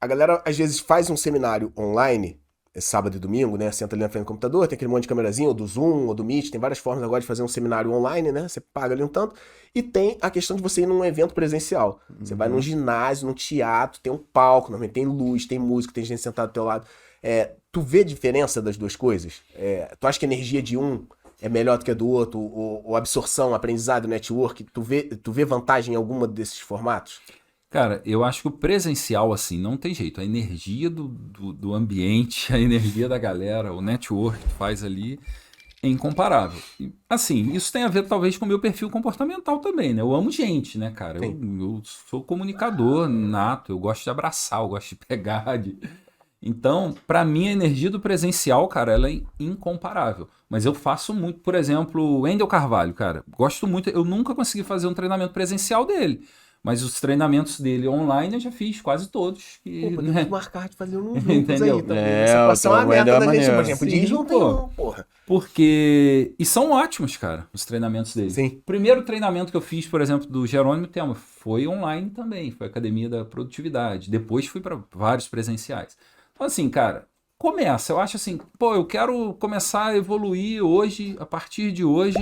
A galera, às vezes, faz um seminário online, sábado e domingo, né? Senta ali na frente do computador, tem aquele monte de câmerazinha, ou do Zoom, ou do Meet, tem várias formas agora de fazer um seminário online, né? Você paga ali um tanto. E tem a questão de você ir num evento presencial. Você vai num ginásio, num teatro, tem um palco, normalmente tem luz, tem música, tem gente sentada do teu lado. Tu vê diferença das duas coisas? Tu acha que a energia de um é melhor do que a do outro? Ou absorção, aprendizado, network? Tu vê vantagem em alguma desses formatos? Cara, eu acho que o presencial, assim, não tem jeito. A energia do ambiente, a energia da galera, o network que faz ali é incomparável. E, assim, isso tem a ver talvez com o meu perfil comportamental também, né? Eu amo gente, né, cara? Eu sou comunicador nato, eu gosto de abraçar, eu gosto de pegar. Então, pra mim, a energia do presencial, cara, ela é incomparável. Mas eu faço muito, por exemplo, o Wendel Carvalho, cara, gosto muito, eu nunca consegui fazer um treinamento presencial dele. Mas os treinamentos dele online eu já fiz quase todos. Podemos marcar de fazer um grupos entendeu? aí também. Essa equação aberta da gente, por exemplo. Sim, não tem um, porra. Porque... E são ótimos, cara, os treinamentos dele. Sim. O primeiro treinamento que eu fiz, por exemplo, do Jerônimo Tema, foi online também. Foi a Academia da Produtividade. Depois fui para vários presenciais. Então, assim, cara, começa. Eu acho assim, eu quero começar a evoluir hoje, a partir de hoje...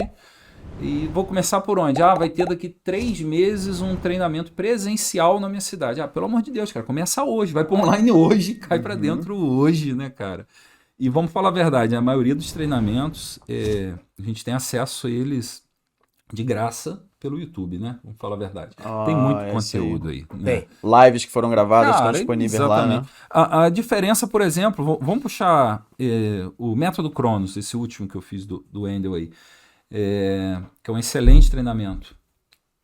E vou começar por onde? Vai ter daqui 3 meses um treinamento presencial na minha cidade. Pelo amor de Deus, cara, começa hoje, vai para online hoje, cai para dentro hoje, né, cara? E vamos falar a verdade, a maioria dos treinamentos, a gente tem acesso a eles de graça pelo YouTube, né? Vamos falar a verdade. Tem muito conteúdo aí. Né? Lives que foram gravadas, estão disponíveis lá, né? A diferença, por exemplo, vamos puxar o método Cronos, esse último que eu fiz do Wendel aí. Que é um excelente treinamento.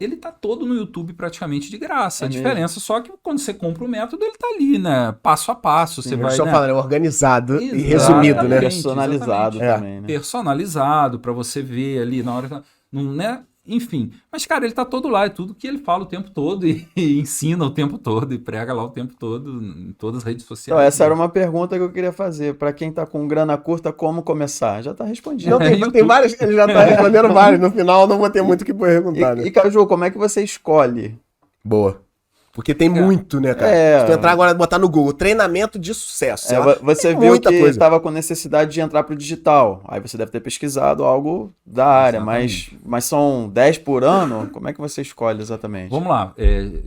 Ele tá todo no YouTube praticamente de graça. A diferença só que quando você compra o método, ele tá ali, né? Passo a passo. Você vai, falando, organizado e resumido, né? Personalizado também, né? Personalizado, para você ver ali na hora. Não, né? Enfim. Mas, cara, ele tá todo lá. É tudo que ele fala o tempo todo e ensina o tempo todo e prega lá o tempo todo em todas as redes sociais. Então, essa era uma pergunta que eu queria fazer. Para quem tá com grana curta, como começar? Já tá respondido. Não, tem várias, ele já tá respondendo várias. No final, não vou ter muito o que perguntar, né? E, Caju, como é que você escolhe? Boa. Porque tem muito, né, cara? Se tu entrar agora e botar no Google, treinamento de sucesso. Você viu que estava com necessidade de entrar pro digital. Aí você deve ter pesquisado algo da área, mas são 10 por ano? Como é que você escolhe exatamente? Vamos lá.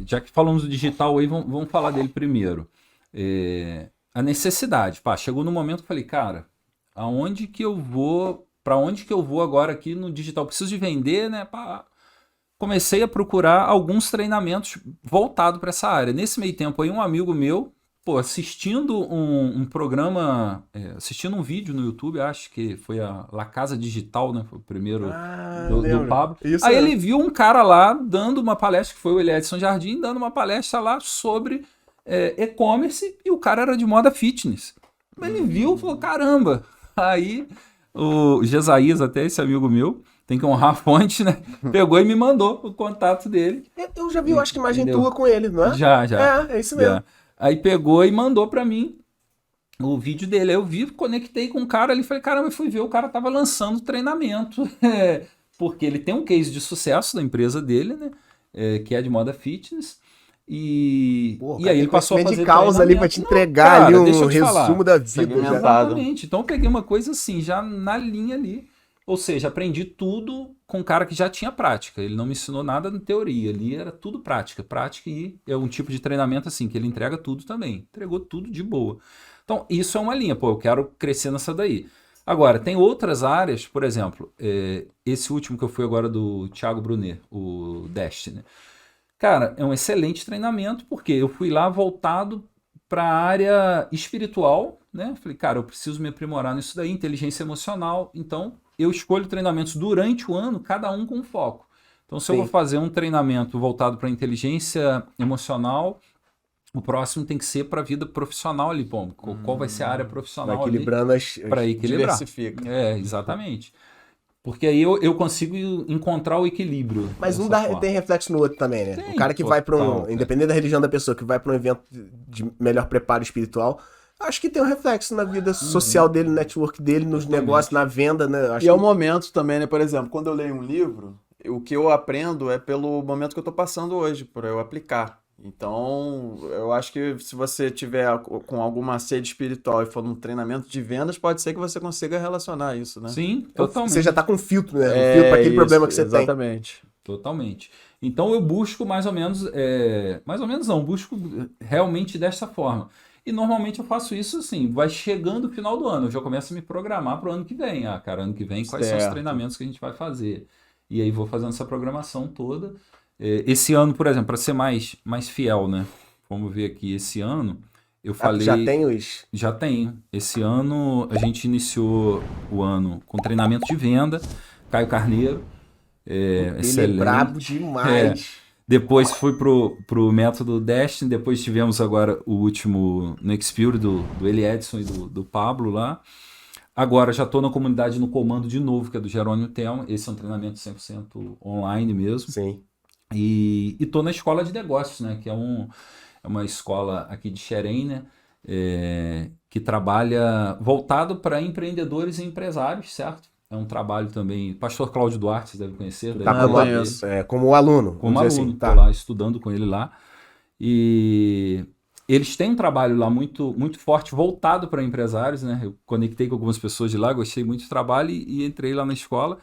Já que falamos do digital aí, vamos falar dele primeiro. A necessidade. Chegou no momento que eu falei, cara, para onde que eu vou agora aqui no digital? Preciso de vender, né? Comecei a procurar alguns treinamentos voltados para essa área. Nesse meio tempo aí, um amigo meu, assistindo um programa, assistindo um vídeo no YouTube, acho que foi a La Casa Digital, né? Foi o primeiro do Pablo. Aí ele viu um cara lá dando uma palestra, que foi o Edson Jardim, dando uma palestra lá sobre e-commerce, e o cara era de moda fitness. Ele viu e falou, caramba! Aí o Gesaías, até esse amigo meu, tem que honrar a fonte, né? Pegou e me mandou o contato dele. Eu já vi, eu acho que imagem Entendeu? tua com ele, não é? Já. É isso mesmo. Já. Aí pegou e mandou pra mim o vídeo dele. Aí eu vi, conectei com o cara ali, falei, caramba, eu fui ver, o cara tava lançando treinamento. Porque ele tem um case de sucesso da empresa dele, né? Que é de moda fitness. E Cara, aí ele passou a fazer de causa ali pra te entregar ali um resumo da vida. Exatamente. Então eu peguei uma coisa assim, já na linha ali. Ou seja, aprendi tudo com um cara que já tinha prática. Ele não me ensinou nada na teoria. Ali era tudo prática. Prática e é um tipo de treinamento assim, que ele entrega tudo também. Entregou tudo de boa. Então, isso é uma linha. Pô, eu quero crescer nessa daí. Agora, tem outras áreas, por exemplo, esse último que eu fui agora do Thiago Brunet, o Destiny. Cara, é um excelente treinamento, porque eu fui lá voltado para a área espiritual, né? Falei, cara, eu preciso me aprimorar nisso daí, inteligência emocional. Então, eu escolho treinamentos durante o ano, cada um com foco. Então, se eu vou fazer um treinamento voltado para inteligência emocional, o próximo tem que ser para a vida profissional ali, pô. Qual vai ser a área profissional ali? Equilibrando para equilibrar. Diversifica. Exatamente. Porque aí eu consigo encontrar o equilíbrio. Mas um forma. tem reflexo no outro também, né? Tem, o cara que vai para independente da religião da pessoa, que vai para um evento de melhor preparo espiritual, acho que tem um reflexo na vida social dele, no network dele, nos negócios, na venda, né? Acho é o momento também, né? Por exemplo, quando eu leio um livro, o que eu aprendo é pelo momento que eu tô passando hoje, para eu aplicar. Então, eu acho que se você tiver com alguma sede espiritual e for num treinamento de vendas, pode ser que você consiga relacionar isso, né? Sim, totalmente. Você já tá com filtro, né? Um filtro para aquele problema que você tem. Exatamente. Totalmente. Então, eu busco mais ou menos não, busco realmente dessa forma. E normalmente eu faço isso assim, vai chegando o final do ano, eu já começo a me programar para o ano que vem. Cara, ano que vem quais são os treinamentos que a gente vai fazer? E aí vou fazendo essa programação toda. Esse ano, por exemplo, para ser mais fiel, né? Vamos ver aqui, esse ano eu falei... Já tem os? Já tenho. Esse ano a gente iniciou o ano com treinamento de venda, Caio Carneiro, excelente. Ele é brabo demais. Depois fui pro método Destiny, depois tivemos agora o último no Experience do Eli Edson e do Pablo lá. Agora já estou na comunidade no comando de novo, que é do Jerônimo Thelma. Esse é um treinamento 100% online mesmo. Sim. E estou na escola de negócios, né? Que é uma escola aqui de Xerém, né? Que trabalha voltado para empreendedores e empresários, certo? É um trabalho também. Pastor Cláudio Duarte, vocês devem conhecer. Como aluno. Como aluno, estou lá estudando com ele lá. E eles têm um trabalho lá muito, muito forte, voltado para empresários, né? Eu conectei com algumas pessoas de lá, gostei muito do trabalho e entrei lá na escola,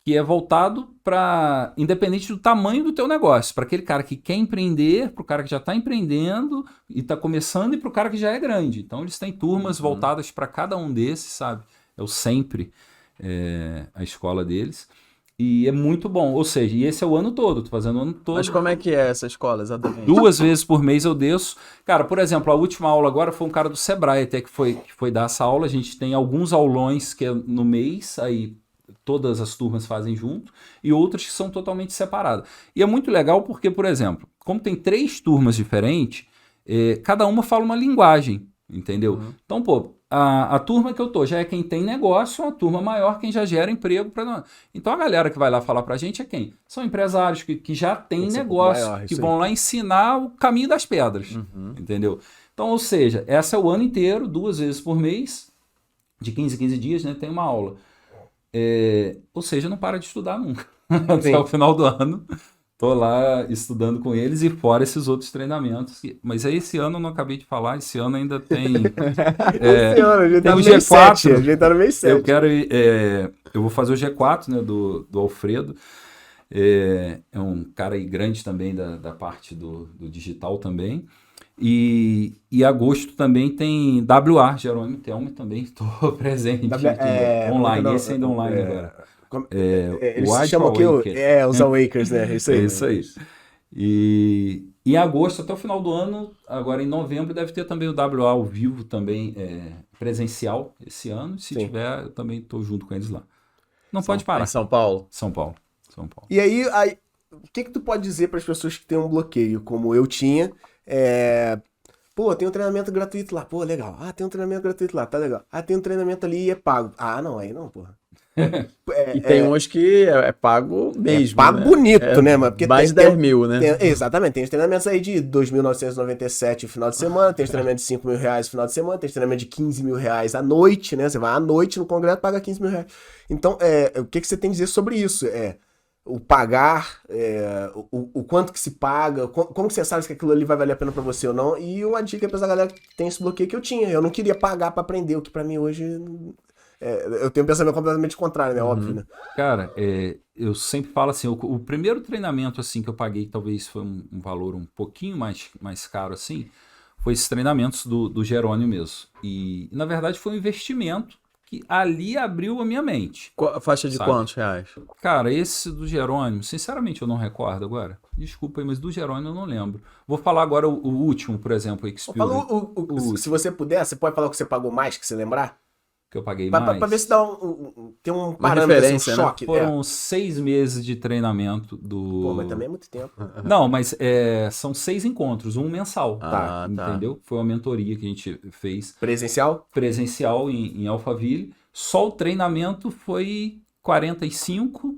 que é voltado para, independente do tamanho do teu negócio, para aquele cara que quer empreender, para o cara que já está empreendendo e está começando e para o cara que já é grande. Então eles têm turmas voltadas para cada um desses, sabe? Eu sempre, a escola deles. E é muito bom, ou seja, e esse é o ano todo, tô fazendo o ano todo. Mas como é que é essa escola, exatamente? 2 vezes por mês eu desço. Cara, por exemplo, a última aula agora foi um cara do Sebrae até que foi dar essa aula. A gente tem alguns aulões que é no mês, aí todas as turmas fazem junto, e outras que são totalmente separadas. E é muito legal porque, por exemplo, como tem 3 turmas diferentes, cada uma fala uma linguagem, entendeu? Então, pô, a turma que eu tô já é quem tem negócio, uma turma maior quem já gera emprego. Então a galera que vai lá falar pra gente é quem? São empresários que já têm negócio, que vão lá ensinar o caminho das pedras, entendeu? Então, ou seja, essa é o ano inteiro, 2 vezes por mês, de 15 em 15 dias, né, tem uma aula. Ou seja, não para de estudar nunca. Até o final do ano. Tô lá estudando com eles e fora esses outros treinamentos. Mas aí esse ano eu não acabei de falar, esse ano ainda tem... esse ano, a gente tem tá o no mês G4. 7, a gente tá no mês 7. Eu quero eu vou fazer o G4, né, do Alfredo. É um cara aí grande também da parte do digital também. E agosto também tem WA, Jerônimo Thelma, também estou presente online, esse ainda online agora. Eles se chamam aqui os Awakers, né? Isso aí. É isso aí. E em agosto, até o final do ano, agora em novembro, deve ter também o WA ao vivo, também presencial esse ano. Se tiver, eu também estou junto com eles lá. Não pode parar. Em São Paulo? São Paulo. E aí, o que tu pode dizer para as pessoas que têm um bloqueio, como eu tinha, Pô, tem um treinamento gratuito lá. Pô, legal. Ah, tem um treinamento gratuito lá. Tá legal. Ah, tem um treinamento ali e é pago. Ah, não, aí não, porra. E tem uns que é pago mesmo, pago né? bonito, né, mano? Porque mais de 10 mil, né? Exatamente. Tem os treinamentos aí de 2.997 o final de semana, tem os treinamentos de 5 mil reais no final de semana, tem os treinamentos de 15 mil reais à noite, né? Você vai à noite no congresso e paga 15 mil reais. Então, o que você tem a dizer sobre isso? O pagar, o quanto que se paga, como que você sabe se aquilo ali vai valer a pena pra você ou não. E uma dica pra essa galera que tem esse bloqueio que eu tinha. Eu não queria pagar pra aprender, o que pra mim hoje... eu tenho um pensamento completamente contrário, né? Óbvio, né? Cara, eu sempre falo assim, o primeiro treinamento assim que eu paguei, talvez foi um valor um pouquinho mais caro assim, foi esses treinamentos do Jerônimo mesmo. E na verdade foi um investimento que ali abriu a minha mente. Faixa de sabe? quantos reais? Cara, esse do Jerônimo, sinceramente eu não recordo agora. Desculpa aí, mas do Jerônimo eu não lembro. Vou falar agora o último, por exemplo, o Experience. Fala se você puder, você pode falar o que você pagou mais, que você lembrar? Que eu paguei mais. Pra ver se dá tem um parâmetro, referência, assim, um choque. Foram 6 meses de treinamento do... Pô, mas também é muito tempo. Não, mas são 6 encontros, um mensal. Tá. Entendeu? Foi uma mentoria que a gente fez Presencial? em Alphaville. Só o treinamento foi 45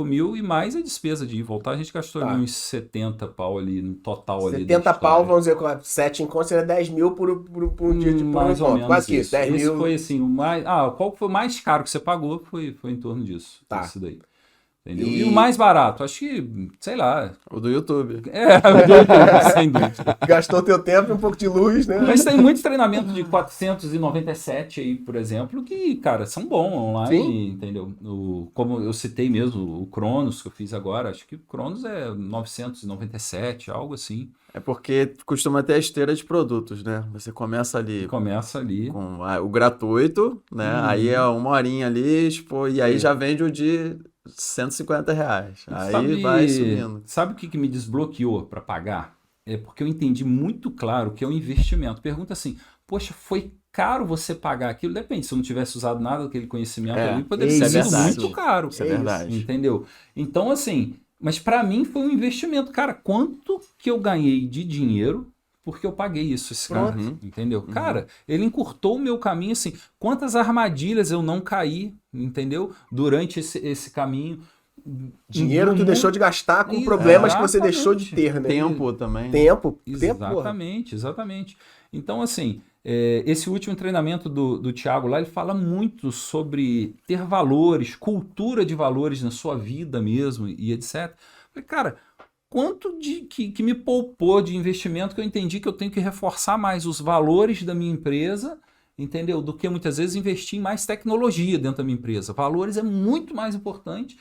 mil e mais a despesa de ir e voltar. A gente gastou ali uns 70 pau ali no total. 70 pau, vamos dizer, com 7 encontros, seria 10 mil por um dia de mais ou menos quase que isso, 10 Esse mil. foi assim, o mais... qual foi o mais caro que você pagou? Foi em torno disso. Tá. Isso daí. Entendeu? E o mais barato? Acho que, sei lá. O do YouTube. Sem dúvida. Gastou teu tempo e um pouco de luz, né? Mas tem muitos treinamentos de 497 aí, por exemplo, que, cara, são bons online, Sim. entendeu? Como eu citei mesmo, o Cronos que eu fiz agora, acho que o Cronos é 997, algo assim. É porque costuma ter a esteira de produtos, né? Você começa ali Começa ali. com o gratuito, né? Aí é uma horinha ali, tipo, e aí já vende o de 150 reais. Aí vai subindo. Sabe o que me desbloqueou para pagar? É porque eu entendi muito claro que é um investimento. Pergunta assim, poxa, foi caro você pagar aquilo? Depende, se eu não tivesse usado nada daquele conhecimento ali, poderia ter sido muito caro. Isso é verdade. Entendeu? Então, assim, mas para mim foi um investimento. Cara, quanto que eu ganhei de dinheiro porque eu paguei isso, esse cara, entendeu? Cara, ele encurtou o meu caminho, assim, quantas armadilhas eu não caí, entendeu? Durante esse caminho. Dinheiro que tu deixou de gastar com problemas que você deixou de ter, né? Tempo também. Tempo. Exatamente. Então, assim, esse último treinamento do Thiago lá, ele fala muito sobre ter valores, cultura de valores na sua vida mesmo e etc. Falei, cara, quanto que me poupou de investimento que eu entendi que eu tenho que reforçar mais os valores da minha empresa, entendeu? Do que muitas vezes investir em mais tecnologia dentro da minha empresa. Valores é muito mais importante,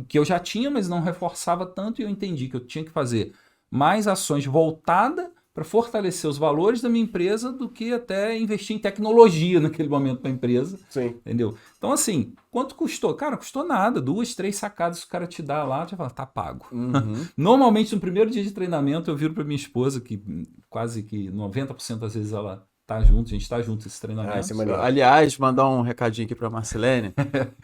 que eu já tinha, mas não reforçava tanto, e eu entendi que eu tinha que fazer mais ações voltadas para fortalecer os valores da minha empresa do que até investir em tecnologia naquele momento para a empresa. Sim. Entendeu? Então, assim, quanto custou? Cara, custou nada. 2, 3 sacadas que o cara te dá lá, você fala, tá pago. Normalmente, no primeiro dia de treinamento, eu viro para minha esposa, que quase que 90% das vezes ela tá junto, a gente tá junto esse treinamento. Aliás, mandar um recadinho aqui pra Marcilene.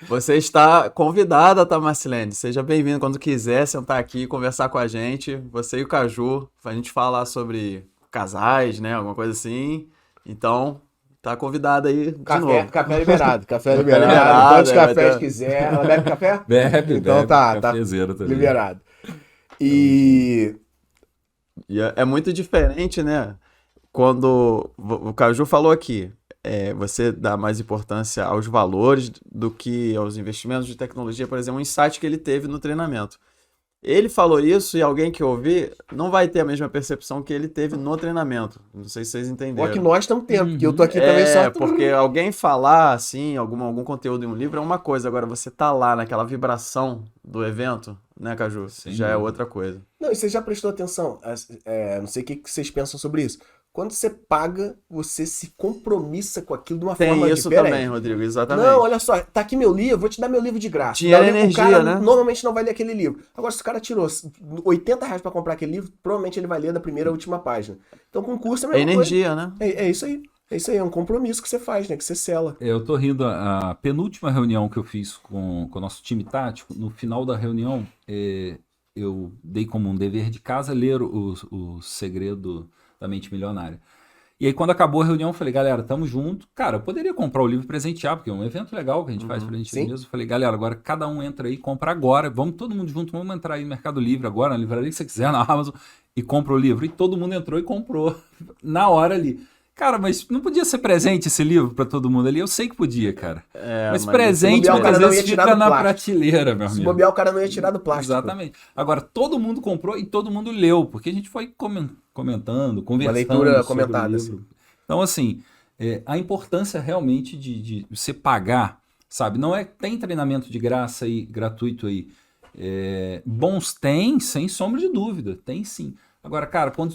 Você está convidada, tá, Marcilene? Seja bem-vindo quando quiser sentar aqui e conversar com a gente. Você e o Caju, pra gente falar sobre casais, né? Alguma coisa assim. Então, tá convidada aí de novo. Café liberado. Café liberado. Quantos cafés quiser. Ela bebe café? Bebe, então tá liberado. E é muito diferente, né? Quando o Caju falou aqui, você dá mais importância aos valores do que aos investimentos de tecnologia, por exemplo, um insight que ele teve no treinamento. Ele falou isso e alguém que ouvir não vai ter a mesma percepção que ele teve no treinamento. Não sei se vocês entenderam. Ou que nós estamos tendo, porque eu tô aqui também só... porque alguém falar, assim, algum conteúdo em um livro é uma coisa. Agora, você tá lá naquela vibração do evento, né, Caju? Sim, já é outra coisa. Não, e você já prestou atenção? Não sei o que vocês pensam sobre isso. Quando você paga, você se compromissa com aquilo de uma forma diferente. Tem isso também, Rodrigo, exatamente. Não, olha só, tá aqui meu livro, vou te dar meu livro de graça. Dinheiro é energia, o cara né? normalmente não vai ler aquele livro. Agora, se o cara tirou 80 reais pra comprar aquele livro, provavelmente ele vai ler da primeira à última página. Então, com curso é a mesma energia, coisa. Né? É isso aí. É isso aí, é um compromisso que você faz, né? Que você sela. Eu tô rindo, a penúltima reunião que eu fiz com o nosso time tático, no final da reunião, eu dei como um dever de casa ler o Segredo da Mente Milionária. E aí, quando acabou a reunião, eu falei, galera, tamo junto. Cara, eu poderia comprar o livro e presentear, porque é um evento legal que a gente faz pra gente mesmo. Eu falei, galera, agora cada um entra aí, compra agora. Vamos todo mundo junto, vamos entrar aí no Mercado Livre agora, na livraria que você quiser, na Amazon, e compra o livro. E todo mundo entrou e comprou na hora ali. Cara, mas não podia ser presente esse livro pra todo mundo ali? Eu sei que podia, cara. Mas presente bobear, o cara muitas não vezes ia tirar fica do na plástico. prateleira, meu Se amigo. bobear, o cara não ia tirar do plástico. Exatamente. Agora, todo mundo comprou e todo mundo leu, porque a gente foi comentando, conversando leitura sobre comentada, o livro. Então, assim, a importância realmente de você pagar, sabe? Não é tem treinamento de graça aí, gratuito aí. Bons tem, sem sombra de dúvida. Tem sim. Agora, cara, quando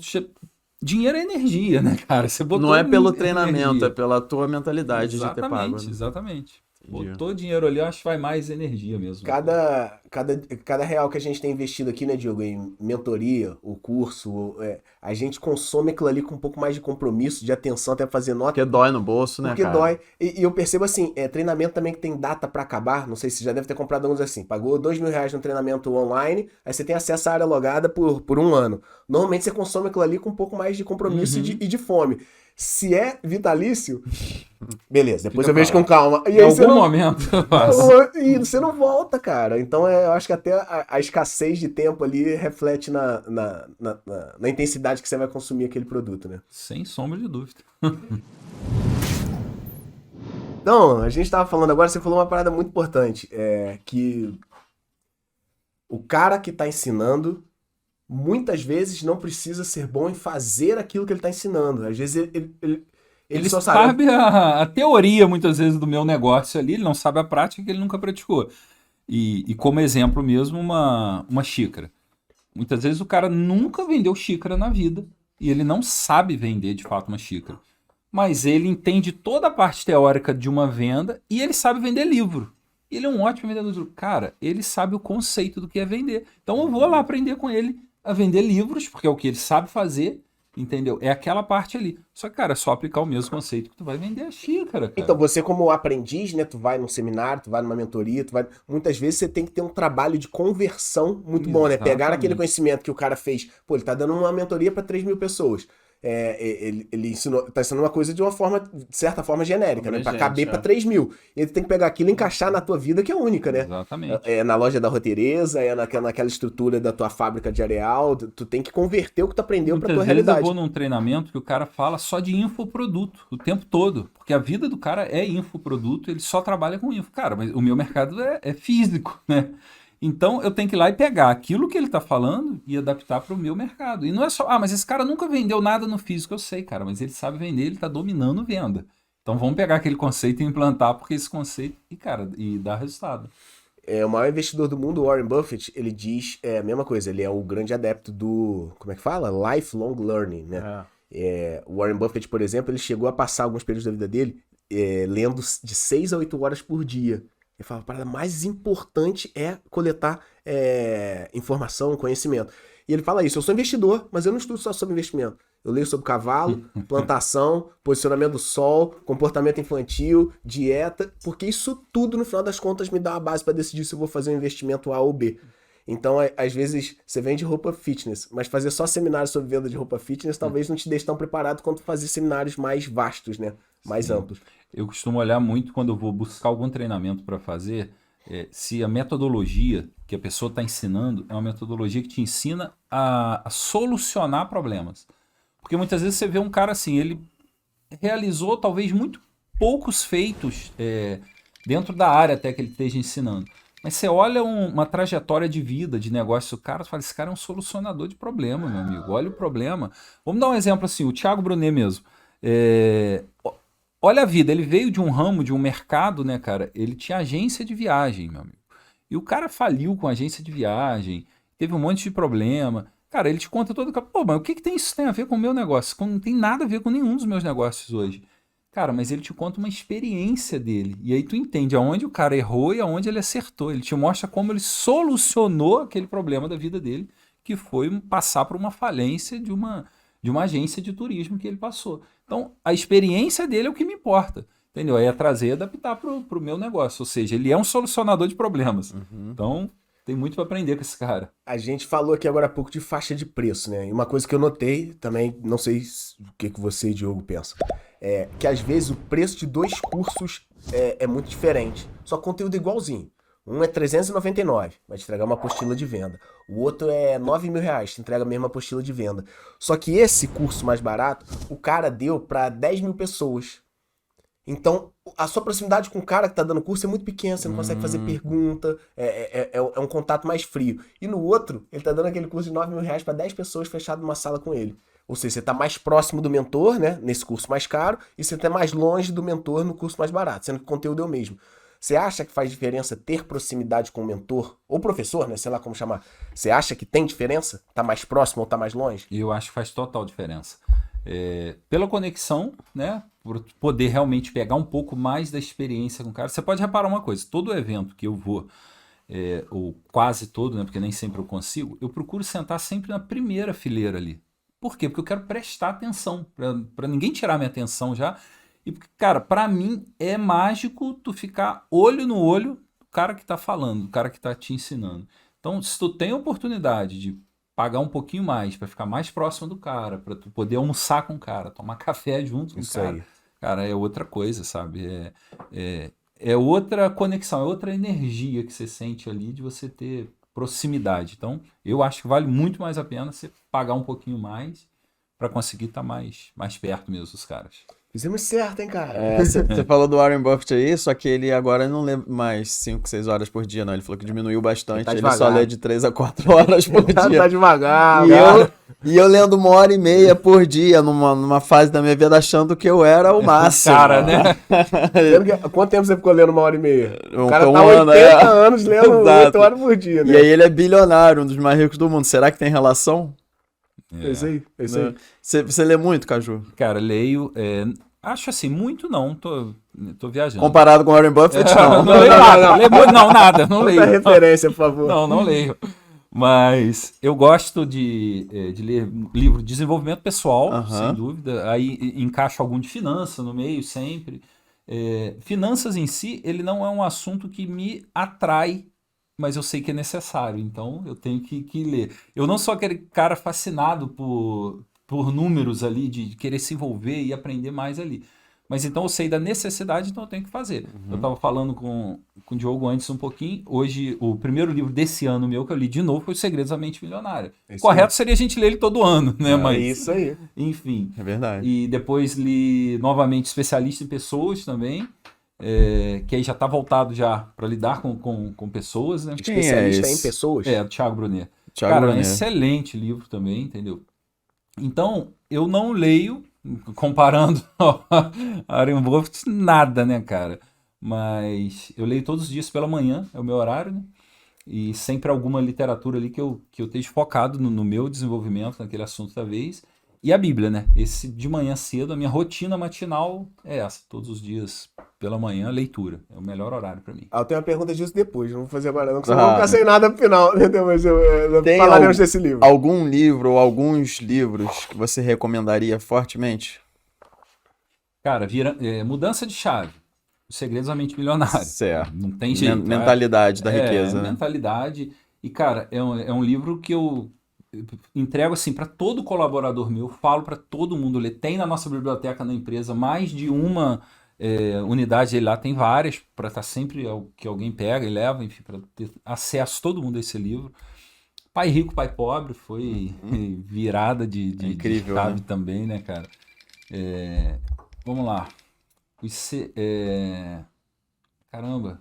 dinheiro é energia, né, cara? Você botou Não é pelo energia. treinamento, é pela tua mentalidade de ter pago. Né? Exatamente. Entendi. Botou dinheiro ali, eu acho que vai mais energia mesmo. Cada real que a gente tem investido aqui, né, Diogo, em mentoria, o curso, a gente consome aquilo ali com um pouco mais de compromisso, de atenção, até fazer nota. Porque dói no bolso, né, Porque cara? dói. E eu percebo assim, treinamento também que tem data pra acabar. Não sei se você já deve ter comprado alguns assim. Pagou R$2.000 no treinamento online, aí você tem acesso à área logada por um ano. Normalmente você consome aquilo ali com um pouco mais de compromisso e de fome. Se é vitalício, beleza, depois Fica eu vejo pra com calma. E Em aí algum você não, momento eu faço. e você não volta, cara. Então eu acho que até a escassez de tempo ali reflete na intensidade que você vai consumir aquele produto, né? Sem sombra de dúvida. Então, a gente tava falando agora, você falou uma parada muito importante, que o cara que tá ensinando, muitas vezes não precisa ser bom em fazer aquilo que ele tá ensinando. Às vezes ele só sabe... sabe a teoria, muitas vezes, do meu negócio ali, ele não sabe a prática que ele nunca praticou. E como exemplo mesmo, uma xícara. Muitas vezes o cara nunca vendeu xícara na vida e ele não sabe vender, de fato, uma xícara. Mas ele entende toda a parte teórica de uma venda e ele sabe vender livro. Ele é um ótimo vendedor de livro. Cara, ele sabe o conceito do que é vender. Então eu vou lá aprender com ele a vender livros, porque é o que ele sabe fazer, entendeu? É aquela parte ali. Só que, cara, é só aplicar o mesmo conceito que tu vai vender a xícara, cara. Então, você como aprendiz, né, tu vai num seminário, tu vai numa mentoria, muitas vezes você tem que ter um trabalho de conversão muito bom, né? Pegar Exatamente. aquele conhecimento que o cara fez, pô, ele tá dando uma mentoria para 3.000 pessoas. Ele ensinou, tá ensinando uma coisa de certa forma genérica, né? Pra caber pra 3.000. E ele tem que pegar aquilo e encaixar na tua vida, que é única, né? Exatamente. Na loja da roteireza, naquela estrutura da tua fábrica de areal, tu tem que converter o que tu aprendeu pra tua Muitas vezes eu realidade. vou num treinamento que o cara fala só de infoproduto o tempo todo, porque a vida do cara é infoproduto, ele só trabalha com info. Cara, mas o meu mercado é físico, né? Então eu tenho que ir lá e pegar aquilo que ele tá falando e adaptar para o meu mercado. E não é só, mas esse cara nunca vendeu nada no físico, eu sei, cara, mas ele sabe vender, ele tá dominando venda. Então vamos pegar aquele conceito e implantar, porque esse conceito, e dá resultado. O maior investidor do mundo, Warren Buffett, ele diz a mesma coisa, ele é o grande adepto do, como é que fala? Lifelong learning, né? O Warren Buffett, por exemplo, ele chegou a passar alguns períodos da vida dele lendo de 6 a 8 horas por dia. Ele fala, a parada mais importante é coletar informação, conhecimento. E ele fala isso, eu sou investidor, mas eu não estudo só sobre investimento. Eu leio sobre cavalo, plantação, posicionamento do sol, comportamento infantil, dieta, porque isso tudo, no final das contas, me dá uma base para decidir se eu vou fazer um investimento A ou B. Então, às vezes, você vende roupa fitness, mas fazer só seminários sobre venda de roupa fitness talvez não te deixe tão preparado quanto fazer seminários mais vastos, né? Mais amplos. Eu costumo olhar muito quando eu vou buscar algum treinamento para fazer, se a metodologia que a pessoa está ensinando é uma metodologia que te ensina a solucionar problemas. Porque muitas vezes você vê um cara assim, ele realizou talvez muito poucos feitos dentro da área até que ele esteja ensinando. Mas você olha uma trajetória de vida, de negócio do cara, você fala, esse cara é um solucionador de problema, meu amigo. Olha o problema. Vamos dar um exemplo assim, o Thiago Brunet mesmo. Olha a vida, ele veio de um ramo, de um mercado, né, cara? Ele tinha agência de viagem, meu amigo. E o cara faliu com a agência de viagem, teve um monte de problema. Cara, ele te conta todo... Pô, mas o que isso tem a ver com o meu negócio? Não tem nada a ver com nenhum dos meus negócios hoje. Cara, mas ele te conta uma experiência dele. E aí tu entende aonde o cara errou e aonde ele acertou. Ele te mostra como ele solucionou aquele problema da vida dele, que foi passar por uma falência de uma agência de turismo que ele passou. Então, a experiência dele é o que me importa. Entendeu? Aí é trazer e adaptar pro meu negócio. Ou seja, ele é um solucionador de problemas. Então... Tem muito pra aprender com esse cara. A gente falou aqui agora há pouco de faixa de preço, né? E uma coisa que eu notei também, não sei o que você e Diogo pensam, é que às vezes o preço de 2 cursos é muito diferente. Só conteúdo igualzinho. Um é R$399, vai te entregar uma apostila de venda. O outro é R$9.000, te entrega a mesma apostila de venda. Só que esse curso mais barato, o cara deu para 10 mil pessoas. Então, a sua proximidade com o cara que tá dando curso é muito pequena, você não consegue fazer pergunta, é um contato mais frio. E no outro, ele tá dando aquele curso de R$9.000 para 10 pessoas fechado numa sala com ele. Ou seja, você tá mais próximo do mentor, né, nesse curso mais caro, e você tá mais longe do mentor no curso mais barato, sendo que o conteúdo é o mesmo. Você acha que faz diferença ter proximidade com o mentor, ou professor, né, sei lá como chamar? Você acha que tem diferença? Tá mais próximo ou tá mais longe? E eu acho que faz total diferença. Pela conexão, né? Por poder realmente pegar um pouco mais da experiência com o cara. Você pode reparar uma coisa, todo evento que eu vou, ou quase todo, né? Porque nem sempre eu consigo, eu procuro sentar sempre na primeira fileira ali. Por quê? Porque eu quero prestar atenção, para ninguém tirar minha atenção já. E, cara, para mim é mágico tu ficar olho no olho do cara que tá falando, do cara que tá te ensinando. Então, se tu tem a oportunidade de pagar um pouquinho mais para ficar mais próximo do cara, para tu poder almoçar com o cara, tomar café junto com o cara, aí. cara, é outra coisa, sabe? É outra conexão, é outra energia que você sente ali de você ter proximidade. Então, eu acho que vale muito mais a pena você pagar um pouquinho mais para conseguir estar mais perto mesmo dos caras. Fizemos certo, hein, cara? Você falou do Warren Buffett aí, só que ele agora não lê mais 5, 6 horas por dia, não. Ele falou que diminuiu bastante. Ele Ele, tá só devagar. lê de 3 a 4 horas por Tá dia. devagar, E cara. eu lendo 1h30 por dia, numa fase da minha vida, achando que eu era o máximo. Cara, né? Lembra quanto tempo você ficou lendo 1h30? O cara Um tá ano, 80 anos lendo Exato. 8 horas por dia, né? E aí ele é bilionário, um dos mais ricos do mundo. Será que tem relação? É isso aí, é isso aí. Você lê muito, Caju? Cara, leio. Acho assim, muito não, tô viajando. Comparado com o Warren Buffett, não. Não leio nada, não, nada, não leio. Outra referência, por favor. Não leio. Mas eu gosto de ler livro de desenvolvimento pessoal, Aham. sem dúvida. Aí encaixo algum de finança no meio sempre. Finanças em si, ele não é um assunto que me atrai, mas eu sei que é necessário. Então eu tenho que ler. Eu não sou aquele cara fascinado por números ali, de querer se envolver e aprender mais ali. Mas então eu sei da necessidade, então eu tenho que fazer. Eu estava falando com o Diogo antes um pouquinho. Hoje, o primeiro livro desse ano meu que eu li de novo foi Os Segredos da Mente Milionária. Isso Correto seria a gente ler ele todo ano, né? É Mas, isso aí. enfim. É verdade. E depois li novamente Especialista em Pessoas também, que aí já está voltado já para lidar com pessoas, né? Quem é Especialista esse? em pessoas. Do Thiago Brunet. Thiago Cara, é um Brunet. excelente livro também, entendeu? Então, eu não leio, comparando a Warren Buffett, nada, né, cara? Mas eu leio todos os dias pela manhã, é o meu horário, né? E sempre alguma literatura ali que eu esteja focado no meu desenvolvimento, naquele assunto da vez. E a Bíblia, né? Esse de manhã cedo, a minha rotina matinal é essa. Todos os dias pela manhã, leitura. É o melhor horário pra mim. Eu tenho uma pergunta disso depois, não vou fazer agora não, porque Ah. senão eu vou ficar sem nada no final, entendeu? Mas Tem falaremos desse livro. Algum livro ou alguns livros que você recomendaria fortemente? Cara, mudança de chave. Os Segredos da Mente Milionária. Certo. Não tem jeito. Mentalidade da riqueza, né? Mentalidade. E, cara, é um livro que eu entrego assim para todo colaborador meu, falo para todo mundo ler. Tem na nossa biblioteca na empresa mais de uma unidade lá, tem várias, para estar sempre que alguém pega e leva, enfim, para ter acesso todo mundo a esse livro. Pai Rico, Pai Pobre foi virada de incrível, chave né? também, né, cara? Vamos lá. Caramba.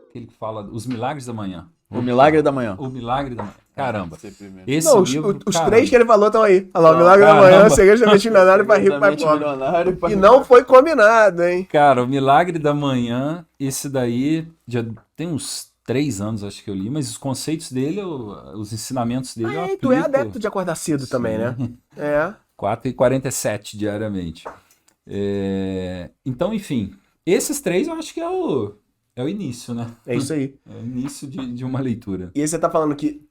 Aquele que fala Os Milagres da Manhã. O Milagre da Manhã. O Milagre da Manhã. Caramba. Ser primeiro. Esse Não, livro, os cara, 3 que ele falou estão aí. Olha lá, o Milagre da Manhã, caramba. Segredos da Mente Milionária, Pai Rico, Pai Pobre. Milionário, E não foi combinado, hein? Cara, o Milagre da Manhã, esse daí já tem uns 3 anos, acho que eu li, mas os conceitos dele, os ensinamentos dele eu Ah, tu é aplico. adepto de acordar cedo também, né? É. 4h47 diariamente. Então, enfim, esses 3 eu acho que é o início, né? É isso aí. É o início de uma leitura. E aí você tá falando que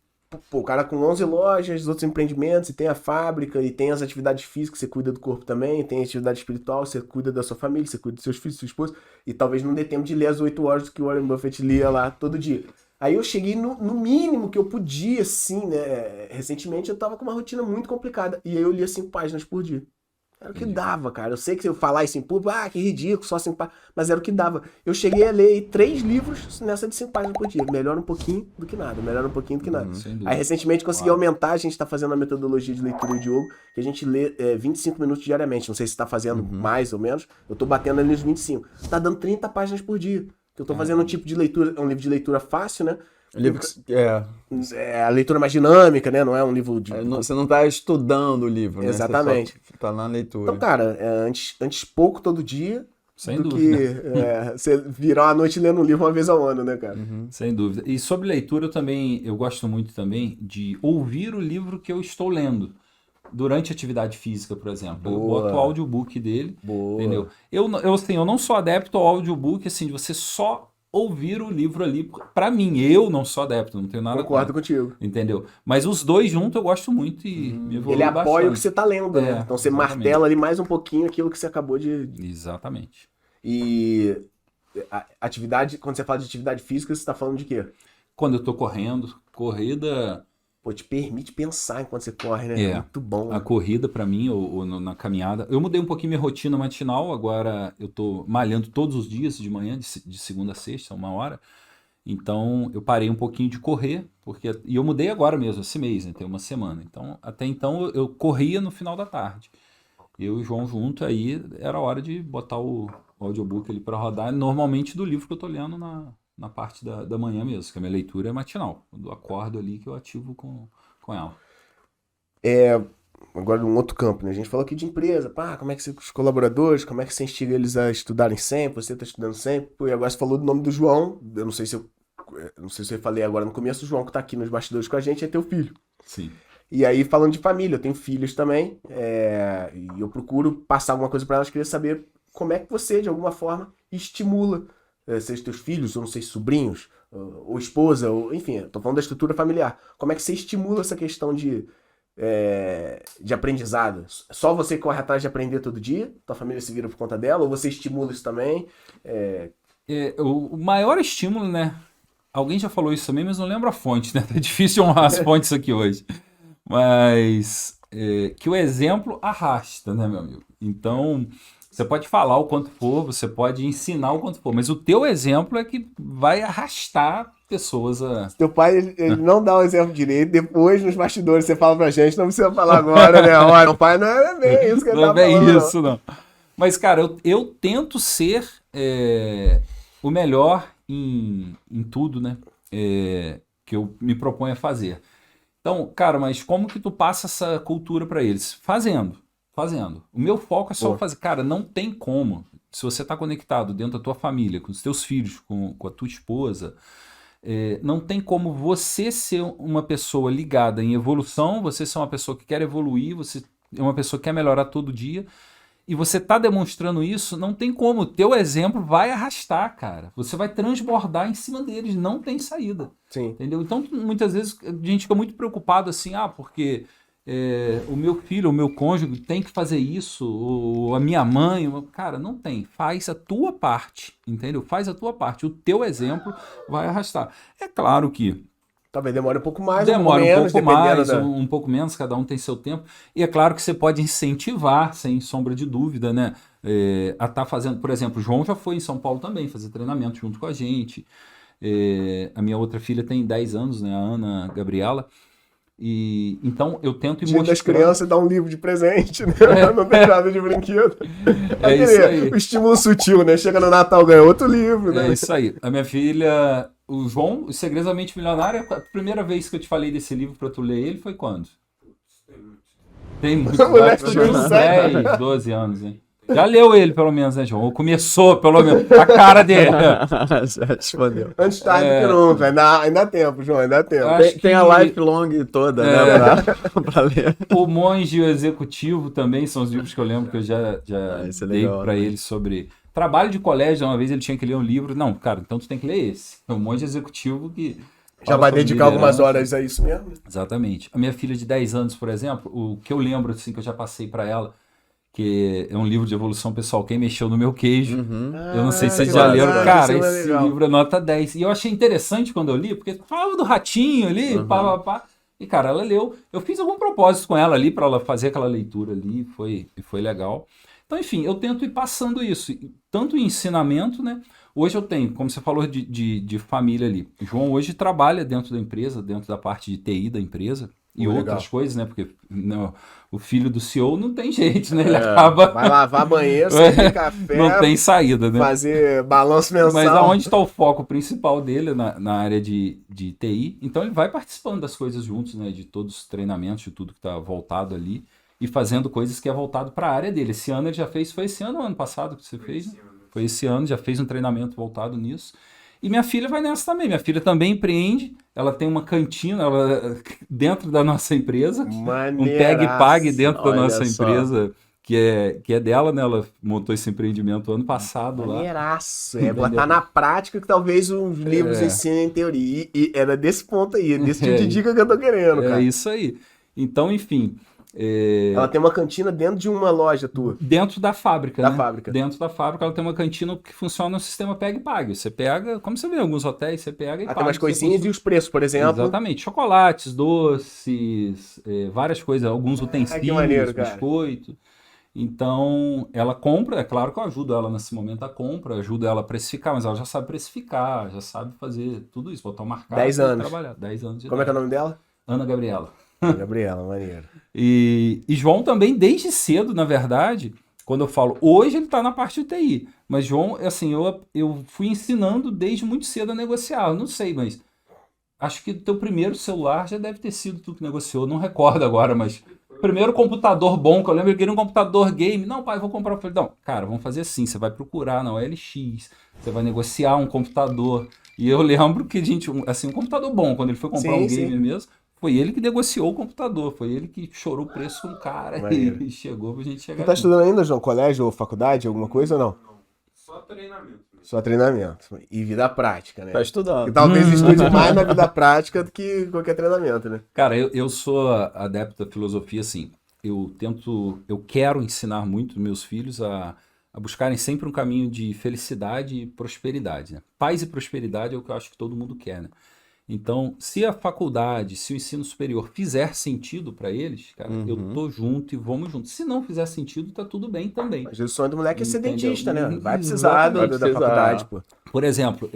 Pô, o cara com 11 lojas, outros empreendimentos, e tem a fábrica, e tem as atividades físicas, você cuida do corpo também, tem a atividade espiritual, você cuida da sua família, você cuida dos seus filhos, sua esposa, e talvez não dê tempo de ler as 8 horas que o Warren Buffett lia lá todo dia. Aí eu cheguei no mínimo que eu podia, assim, né? Recentemente eu tava com uma rotina muito complicada, e aí eu lia 5 páginas por dia. Era o que dava, cara. Eu sei que se eu falar isso em público, que ridículo, só 5 páginas. Mas era o que dava. Eu cheguei a ler 3 livros nessa de 5 páginas por dia. Melhor um pouquinho do que nada. Melhor um pouquinho do que nada. Sem dúvida. Aí recentemente consegui aumentar. A gente tá fazendo a metodologia de leitura do Diogo, que a gente lê 25 minutos diariamente. Não sei se tá fazendo mais ou menos. Eu tô batendo ali nos 25. Tá dando 30 páginas por dia. Eu tô fazendo um tipo de leitura. É um livro de leitura fácil, né? Livro que, É a leitura mais dinâmica, né? Não é um livro de... você não tá estudando o livro, né? Exatamente. Você só tá na leitura. Então, cara, antes pouco todo dia Sem do dúvida. que você virar a noite lendo um livro uma vez ao ano, né, cara? Sem dúvida. E sobre leitura eu gosto muito também de ouvir o livro que eu estou lendo. Durante a atividade física, por exemplo. Eu Boa. boto o audiobook dele, Boa. entendeu? Eu não sou adepto ao audiobook, assim, de você só ouvir o livro ali. Pra mim, eu não sou adepto, não tenho nada Concordo contra, contigo. entendeu? Mas os dois juntos eu gosto muito e me evolui Ele apoia bastante. o que você tá lendo, né? Então você exatamente. martela ali mais um pouquinho aquilo que você acabou de... Exatamente. E atividade, quando você fala de atividade física, você tá falando de quê? Quando eu tô correndo, corrida... Pô, te permite pensar enquanto você corre, né? É. Muito bom. A corrida pra mim, ou na caminhada. Eu mudei um pouquinho minha rotina matinal, agora eu tô malhando todos os dias de manhã, de segunda a sexta, 1 hora. Então eu parei um pouquinho de correr, e eu mudei agora mesmo, esse mês, né? Tem uma semana. Então, até então eu corria no final da tarde. Eu e o João junto, aí era hora de botar o audiobook ali pra rodar, normalmente do livro que eu tô lendo na parte da manhã mesmo, que a minha leitura é matinal. Quando eu acordo ali que eu ativo com ela. Agora, num outro campo, né? A gente falou aqui de empresa, como é que os colaboradores, como é que você instiga eles a estudarem sempre, você tá estudando sempre. Pô, e agora você falou do nome do João, eu não sei se eu falei agora no começo, o João que tá aqui nos bastidores com a gente é teu filho. Sim. E aí, falando de família, eu tenho filhos também, e eu procuro passar alguma coisa para elas, queria saber como é que você, de alguma forma, estimula, seja teus filhos, ou não sei, sobrinhos, ou esposa, ou enfim, eu tô falando da estrutura familiar. Como é que você estimula essa questão de aprendizado? Só você corre atrás de aprender todo dia? Tua família se vira por conta dela? Ou você estimula isso também? O maior estímulo, né? Alguém já falou isso também, mas não lembro a fonte, né? Tá difícil honrar as fontes aqui hoje. Mas que o exemplo arrasta, né, meu amigo? Então, você pode falar o quanto for, você pode ensinar o quanto for, mas o teu exemplo é que vai arrastar pessoas a... Teu pai, ele não dá o exemplo direito, depois nos bastidores você fala pra gente, não precisa falar agora, né? Olha, meu pai não é bem isso que ele tá falando. Não é bem isso, não. Mas, cara, eu tento ser o melhor em tudo, né? Que eu me proponho a fazer. Então, cara, mas como que tu passa essa cultura pra eles? Fazendo. O meu foco é só fazer. Cara, não tem como. Se você tá conectado dentro da tua família, com os teus filhos, com a tua esposa, não tem como você ser uma pessoa ligada em evolução, você ser uma pessoa que quer evoluir, você é uma pessoa que quer melhorar todo dia, e você tá demonstrando isso, não tem como. O teu exemplo vai arrastar, cara. Você vai transbordar em cima deles, não tem saída. Sim. Entendeu? Então, muitas vezes, a gente fica muito preocupado assim, porque o meu filho, o meu cônjuge tem que fazer isso, ou a minha mãe... Cara, não tem. Faz a tua parte, entendeu? Faz a tua parte. O teu exemplo vai arrastar. É claro que Talvez demore um pouco mais, demora um pouco menos, um pouco menos, cada um tem seu tempo. E é claro que você pode incentivar, sem sombra de dúvida, né? A estar fazendo, por exemplo, o João já foi em São Paulo também, fazer treinamento junto com a gente. A minha outra filha tem 10 anos, né? A Ana Gabriela. E então eu tento ir Dia das mostrando... crianças dá um livro de presente, né? Não tem nada de brinquedo. É isso aí. O estímulo sutil, né? Chega no Natal, ganha outro livro, né? É isso aí. A minha filha, o João, Os Segredos da Mente Milionária, a primeira vez que eu te falei desse livro pra tu ler ele foi quando? Tem muito. Moleque, Acho que tinha uns sério? 10, 12 anos, hein? Já leu ele, pelo menos, né, João? Ou começou, pelo menos. A cara dele. Já respondeu. Antes tarde do que nunca. Ainda há tempo, João, ainda há tempo. Acho Tem a que- lifelong toda, né? Pra ler. O Monge e o Executivo também são os livros que eu lembro que eu já esse é dei legal, pra né? ele sobre trabalho de colégio. Uma vez ele tinha que ler um livro. Não, cara, então tu tem que ler esse. O Monge Executivo que Já fala vai sobre dedicar algumas liderança. horas a isso mesmo. Exatamente. A minha filha de 10 anos, por exemplo, o que eu lembro, assim, que eu já passei para ela, que é um livro de evolução pessoal, Quem Mexeu no Meu Queijo. Eu não sei se vocês já leram. Cara, esse livro é nota 10. E eu achei interessante quando eu li, porque falava do ratinho ali, pá. E, cara, ela leu. Eu fiz algum propósito com ela ali, para ela fazer aquela leitura ali, e foi legal. Então, enfim, eu tento ir passando isso, tanto em ensinamento, né? Hoje eu tenho, como você falou de família ali, o João hoje trabalha dentro da empresa, dentro da parte de TI da empresa e outras coisas, né? Porque não, o filho do CEO não tem jeito, né? Ele acaba... Vai lavar banheiro, servir café, não tem saída, né? fazer balanço mensal. Mas aonde está o foco principal dele na área de TI, então ele vai participando das coisas juntos, né? De todos os treinamentos, de tudo que está voltado ali. E fazendo coisas que é voltado para a área dele. Esse ano ele já fez, foi esse ano ou ano passado que você fez? Foi esse ano, já fez um treinamento voltado nisso. E minha filha vai nessa também. Minha filha também empreende, ela tem uma cantina dentro da nossa empresa, um Peg Pag dentro da nossa empresa, que é dela, né? Ela montou esse empreendimento ano passado lá. Maneiraço. É botar na prática que talvez os livros ensinem em teoria. E era desse ponto aí, desse tipo de dica que eu tô querendo, cara. É isso aí. Então, enfim... Ela tem uma cantina dentro de uma loja tua. Dentro da fábrica, Da né? fábrica. Dentro da fábrica ela tem uma cantina que funciona no sistema Peg-Pag. Você pega, como você vê em alguns hotéis, você pega e paga. Tem umas coisinhas e os preços, por exemplo. Exatamente. Chocolates, doces, várias coisas, alguns utensílios, que maneiro, cara. biscoito. Então, ela compra, é claro que eu ajudo ela nesse momento a compra, ajudo ela a precificar, mas ela já sabe precificar, já sabe fazer tudo isso, botar um marcado 10 anos. Trabalhar. 10 anos de Como é que é idade. o nome dela? Ana Gabriela. Gabriela, maneiro. E João também, desde cedo, na verdade, quando eu falo, hoje ele está na parte de TI, mas João, assim, eu fui ensinando desde muito cedo a negociar, eu não sei, mas acho que o teu primeiro celular já deve ter sido tu que negociou, não recordo agora, mas o primeiro computador bom, que eu lembro que era um computador game, não, pai, vou comprar, eu falei, não, cara, vamos fazer assim, você vai procurar na OLX, você vai negociar um computador, e eu lembro que, gente, assim, um computador bom, quando ele foi comprar um game mesmo, foi ele que negociou o computador, foi ele que chorou o preço com o cara e chegou pra gente chegar. Tu tá estudando ainda, João? Colégio ou faculdade, alguma coisa ou não? Só treinamento. Só treinamento. E vida prática, né? Tá estudando. E talvez estude mais na vida prática do que qualquer treinamento, né? Cara, eu sou adepto da filosofia, assim, eu quero ensinar muito meus filhos a buscarem sempre um caminho de felicidade e prosperidade, né? Paz e prosperidade é o que eu acho que todo mundo quer, né? Então, se a faculdade, se o ensino superior fizer sentido para eles, cara, eu tô junto e vamos junto. Se não fizer sentido, tá tudo bem também. Mas o sonho do moleque é ser Entendeu? dentista, né? Vai precisar da faculdade, pô. Por exemplo,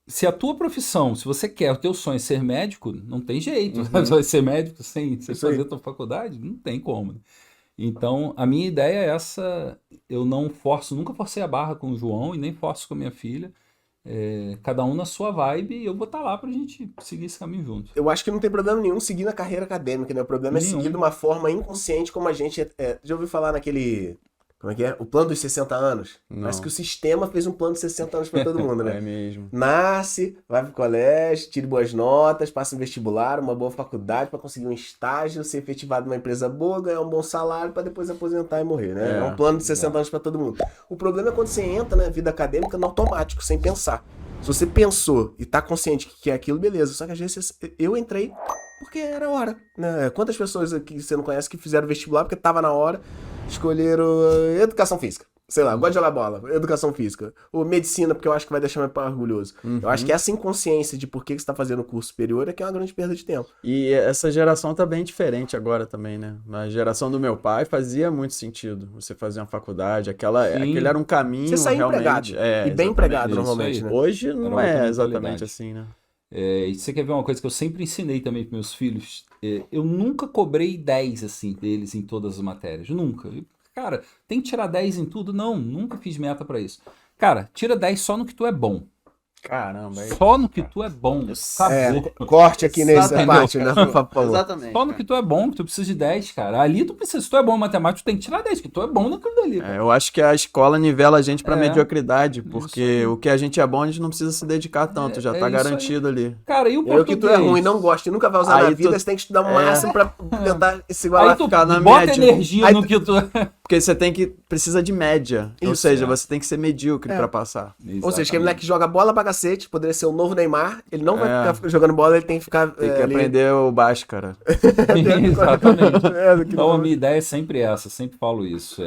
se a tua profissão, se você quer, o teu sonho é ser médico, não tem jeito. Você vai ser médico sem fazer a tua faculdade? Não tem como. Né? Então, a minha ideia é essa. Eu não forço, nunca forcei a barra com o João e nem forço com a minha filha. Cada um na sua vibe e eu vou estar lá pra gente seguir esse caminho junto. Eu acho que não tem problema nenhum seguir na carreira acadêmica, né? O problema é seguir de uma forma inconsciente, como a gente... já ouviu falar naquele... Como é que é? O plano dos 60 anos? Não. Parece que o sistema fez um plano de 60 anos pra todo mundo, né? É mesmo. Nasce, vai pro colégio, tire boas notas, passa um vestibular, uma boa faculdade pra conseguir um estágio, ser efetivado numa empresa boa, ganhar um bom salário pra depois aposentar e morrer, né? É um plano de 60 anos pra todo mundo. O problema é quando você entra na vida acadêmica no automático, sem pensar. Se você pensou e tá consciente que é aquilo, beleza. Só que às vezes eu entrei porque era a hora, né? Quantas pessoas aqui você não conhece que fizeram vestibular porque tava na hora, escolheram educação física. Sei lá, gosto de jogar bola, educação física. Ou medicina, porque eu acho que vai deixar meu pai orgulhoso. Eu acho que essa inconsciência de por que você tá fazendo o curso superior é que é uma grande perda de tempo. E essa geração tá bem diferente agora também, né? Na geração do meu pai fazia muito sentido você fazer uma faculdade, aquele era um caminho você sair realmente. empregado, e bem exatamente. empregado normalmente, né? Hoje não Era é outra exatamente mentalidade. assim, né? E você quer ver uma coisa que eu sempre ensinei também para meus filhos? Eu nunca cobrei 10 assim deles em todas as matérias, nunca. Cara, tem que tirar 10 em tudo? Não, nunca fiz meta pra isso. Cara, tira 10 só no que tu é bom. Caramba, aí. Só no que tu é bom. Acabou. Corte aqui nessa Exatamente. parte, né? Por favor. Exatamente. Só no que tu é bom, que tu precisa de 10, cara. Ali tu precisa, se tu é bom em matemática, tu tem que tirar 10, que tu é bom naquilo dali. Eu acho que a escola nivela a gente pra É. mediocridade, Isso porque aí. o que a gente é bom, a gente não precisa se dedicar tanto, já tá isso aí. garantido ali. Cara, e o E o português? que tu é ruim, não gosta e nunca vai usar Aí na tu- vida, você tem que estudar o máximo pra tentar se igualar. Aí tu ficar na bota média. energia Aí no tu- que tu... Porque porque você precisa de média. Ou Isso, seja, você tem que ser medíocre É. pra passar. Ou seja, aquele moleque que joga bola pra cacete, poderia ser o novo Neymar, ele não vai ficar jogando bola, ele tem que ficar Tem que ali. aprender o Bhaskara. Exatamente. É, do que Então, a não- minha ideia é sempre essa, sempre falo isso.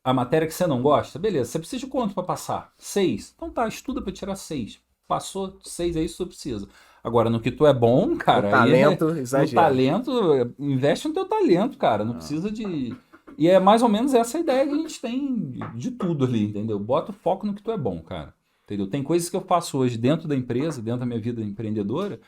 A matéria que você não gosta, beleza, você precisa de quanto para passar? 6. Então tá, estuda para tirar 6. Passou 6, é isso que você precisa. Agora, no que tu é bom, cara... O talento, no exagera. talento, investe no teu talento, cara. Não precisa de... E é mais ou menos essa ideia que a gente tem de tudo ali, entendeu? Bota o foco no que tu é bom, cara. Entendeu? Tem coisas que eu faço hoje dentro da empresa, dentro da minha vida empreendedora,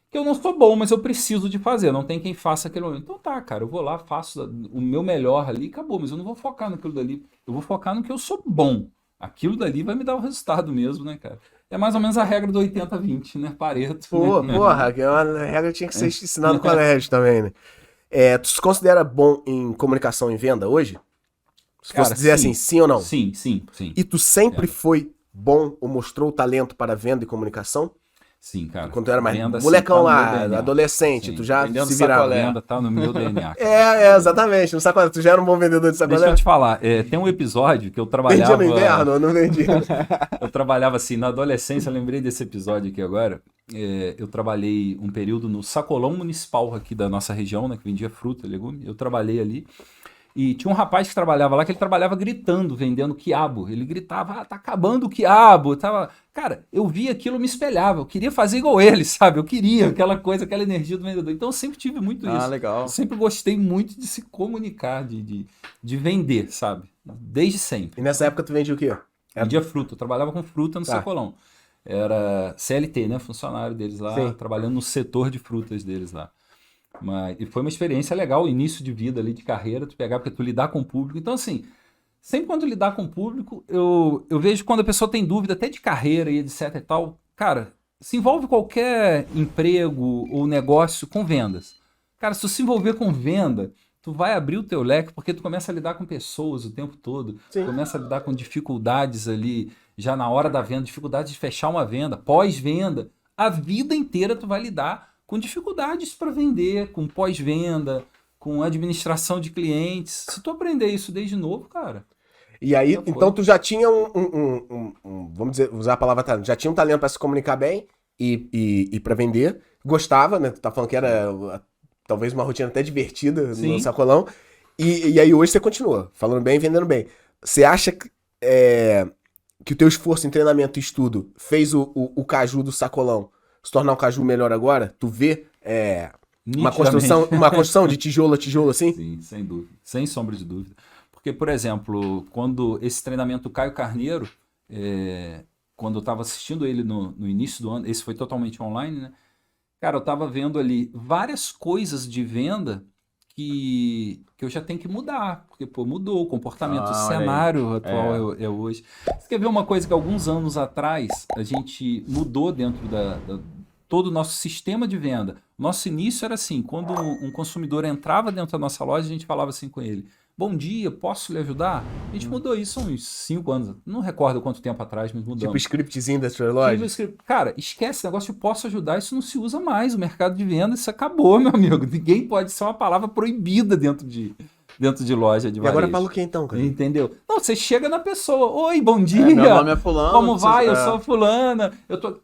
que eu não sou bom, mas eu preciso de fazer. Não tem quem faça aquilo. Então tá, cara, eu vou lá, faço o meu melhor ali e acabou. Mas eu não vou focar naquilo dali. Eu vou focar no que eu sou bom. Aquilo dali vai me dar o resultado mesmo, né, cara? É mais ou menos a regra do 80-20, né? Pareto. Pô, né? porra, que é uma regra que tinha que ser ensinada no colégio também, né? Tu se considera bom em comunicação e venda hoje? Se Cara, fosse dizer sim. assim, sim ou não? Sim. E tu sempre foi bom ou mostrou talento para venda e comunicação? Sim, cara. Quando tu era mais Venda, sim, molecão tá no meu lá, DNA. adolescente, Sim. tu já Vendendo se virava. sacolé. Venda tá no meu DNA. cara. Exatamente. No sacolé, tu já era um bom vendedor de Deixa sacolé? eu te falar, tem um episódio que eu Vendia trabalhava... no inverno ou não vendia? Eu trabalhava assim, na adolescência, eu lembrei desse episódio aqui agora. Eu trabalhei um período no sacolão municipal aqui da nossa região, né, que vendia fruta e legume. Eu trabalhei ali. E tinha um rapaz que trabalhava lá, que ele trabalhava gritando, vendendo quiabo. Ele gritava, tá acabando o quiabo. Cara, eu via aquilo, eu me espelhava. Eu queria fazer igual ele, sabe? Eu queria aquela coisa, aquela energia do vendedor. Então eu sempre tive muito isso. Legal. Eu sempre gostei muito de se comunicar, de vender, sabe? Desde sempre. E nessa época tu vendia o quê? Vendia fruta, eu trabalhava com fruta no Tá. sacolão. Era CLT, né? Funcionário deles lá, Sim. trabalhando no setor de frutas deles lá. E foi uma experiência legal, início de vida ali, de carreira, tu pegar, porque tu lidar com o público. Então, assim, sempre quando lidar com o público, eu vejo quando a pessoa tem dúvida, até de carreira e etc e tal, cara, se envolve qualquer emprego ou negócio com vendas. Cara, se tu se envolver com venda, tu vai abrir o teu leque, porque tu começa a lidar com pessoas o tempo todo, Sim. começa a lidar com dificuldades ali, já na hora da venda, dificuldades de fechar uma venda, pós-venda. A vida inteira tu vai lidar com dificuldades para vender, com pós-venda, com administração de clientes. Se tu aprender isso desde novo, cara... E aí, Já foi. então tu já tinha vamos dizer, usar a palavra talento, já tinha um talento para se comunicar bem e para vender. Gostava, né? Tu tá falando que era talvez uma rotina até divertida Sim. no sacolão. E aí hoje você continua falando bem e vendendo bem. Você acha que o teu esforço em treinamento e estudo fez o caju do sacolão se tornar um caju melhor agora? Tu vê uma construção de tijolo a tijolo assim? Sim, sem dúvida. Sem sombra de dúvida. Porque, por exemplo, quando esse treinamento Caio Carneiro, quando eu estava assistindo ele no início do ano, esse foi totalmente online, né? Cara, eu estava vendo ali várias coisas de venda que eu já tenho que mudar. Porque, pô, mudou o comportamento, o olha aí. cenário atual é hoje. Você quer ver uma coisa que alguns anos atrás a gente mudou dentro todo o nosso sistema de venda. Nosso início era assim, quando um consumidor entrava dentro da nossa loja, a gente falava assim com ele: bom dia, posso lhe ajudar? A gente mudou isso há uns 5 anos. Não recordo quanto tempo atrás, mas mudamos. Tipo scriptzinho da sua loja? Cara, esquece esse negócio de posso ajudar, isso não se usa mais. O mercado de venda, isso acabou, meu amigo. Ninguém pode ser uma palavra proibida dentro de loja de E agora varejo. fala o que então, cara? Entendeu? Não, você chega na pessoa: oi, bom dia. Meu nome é fulano. Como vai? Eu sou fulana.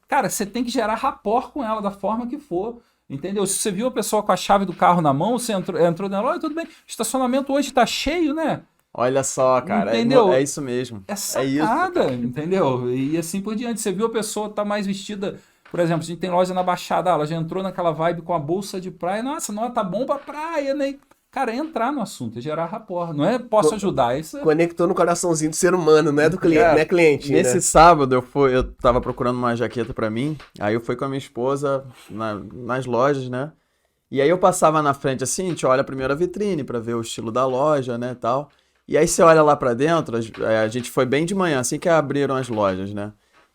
Cara, você tem que gerar rapport com ela da forma que for. Entendeu? Se você viu a pessoa com a chave do carro na mão, você entrou nela, olha, tudo bem. O estacionamento hoje tá cheio, né? Olha só, cara. Entendeu? É isso mesmo. É isso. sacada, entendeu? E assim por diante. Você viu a pessoa tá mais vestida. Por exemplo, a gente tem loja na Baixada, ela já entrou naquela vibe com a bolsa de praia. Nossa, não, tá bom pra praia, né? Cara, é entrar no assunto, é gerar rapport. Não é posso ajudar, isso é... Conectou no coraçãozinho do ser humano, não é do cliente, não é cliente. Nesse né? sábado eu tava procurando uma jaqueta pra mim, aí eu fui com a minha esposa nas lojas, né? E aí eu passava na frente assim, a gente olha primeiro a vitrine pra ver o estilo da loja, né, tal. E aí você olha lá pra dentro, a gente foi bem de manhã, assim que abriram as lojas, né?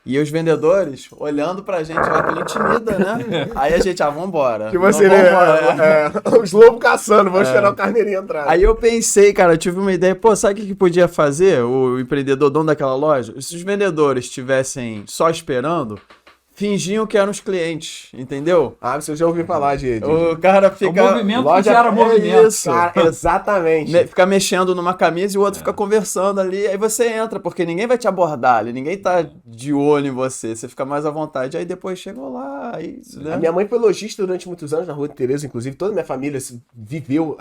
E os vendedores olhando pra gente, aquilo intimida, né? Aí a gente, vambora. Tipo assim, né? Os lobos caçando, vamos esperar o carneirinho entrar. Aí eu pensei, cara, eu tive uma ideia, pô, sabe o que podia fazer o empreendedor, dono daquela loja? Se os vendedores estivessem só esperando, fingiam que eram os clientes, entendeu? Ah, você já ouviu falar de... O cara fica... O movimento que gera movimento. Isso. Cara, exatamente. Fica mexendo numa camisa e o outro fica conversando ali, aí você entra, porque ninguém vai te abordar ali, ninguém tá de olho em você, você fica mais à vontade, aí depois chegou lá, aí, né? A minha mãe foi lojista durante muitos anos na Rua de Tereza, inclusive toda a minha família viveu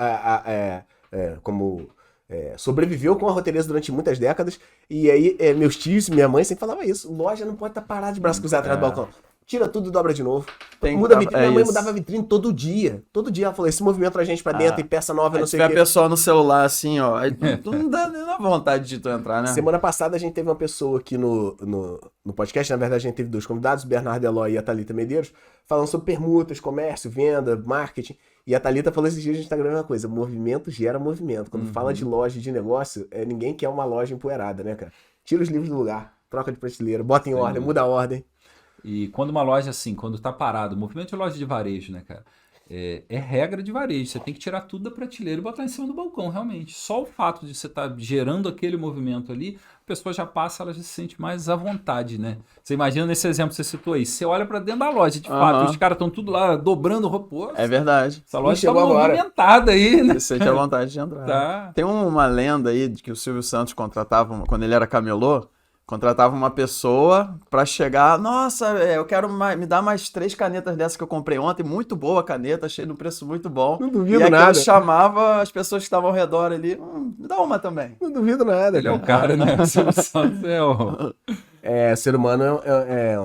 sobreviveu com a Rua Tereza durante muitas décadas. E aí meus tios e minha mãe sempre falavam isso: loja não pode estar parada de braço cruzado atrás do balcão. Tira tudo e dobra de novo. Muda a vitrine. Minha mãe mudava a vitrine todo dia. Todo dia ela falou: esse movimento pra gente pra dentro e peça nova, não sei o quê. quê. Se a pessoa no celular assim, ó, aí tu não dá vontade de tu entrar, né? Semana passada a gente teve uma pessoa aqui no podcast, na verdade a gente teve 2 convidados, o Bernardo Eloy e a Thalita Medeiros, falando sobre permutas, comércio, venda, marketing. E a Thalita falou esses dias no Instagram uma coisa: movimento gera movimento. Quando fala de loja, de negócio, ninguém quer uma loja empoeirada, né, cara? Tira os livros do lugar, troca de prateleira, bota em ordem, muda a ordem. E quando uma loja assim, quando tá parado, movimento de loja de varejo, né, cara? É regra de varejo. Você tem que tirar tudo da prateleira e botar em cima do balcão, realmente. Só o fato de você estar gerando aquele movimento ali, a pessoa já passa, ela já se sente mais à vontade, né? Você imagina nesse exemplo que você citou aí, você olha pra dentro da loja, de fato, os caras estão tudo lá dobrando roupa. É verdade. Essa loja tá movimentada aí, né? Você sente a vontade de entrar. Tá. Tem uma lenda aí de que o Silvio Santos contratava, quando ele era camelô, contratava uma pessoa pra chegar, nossa, eu quero me dar mais 3 canetas dessas que eu comprei ontem, muito boa a caneta, achei no preço muito bom. Não duvido nada. E nada. ele chamava as pessoas que estavam ao redor ali, me dá uma também. Não duvido nada. Ele é o cara, né? O Silvio Santos ser humano é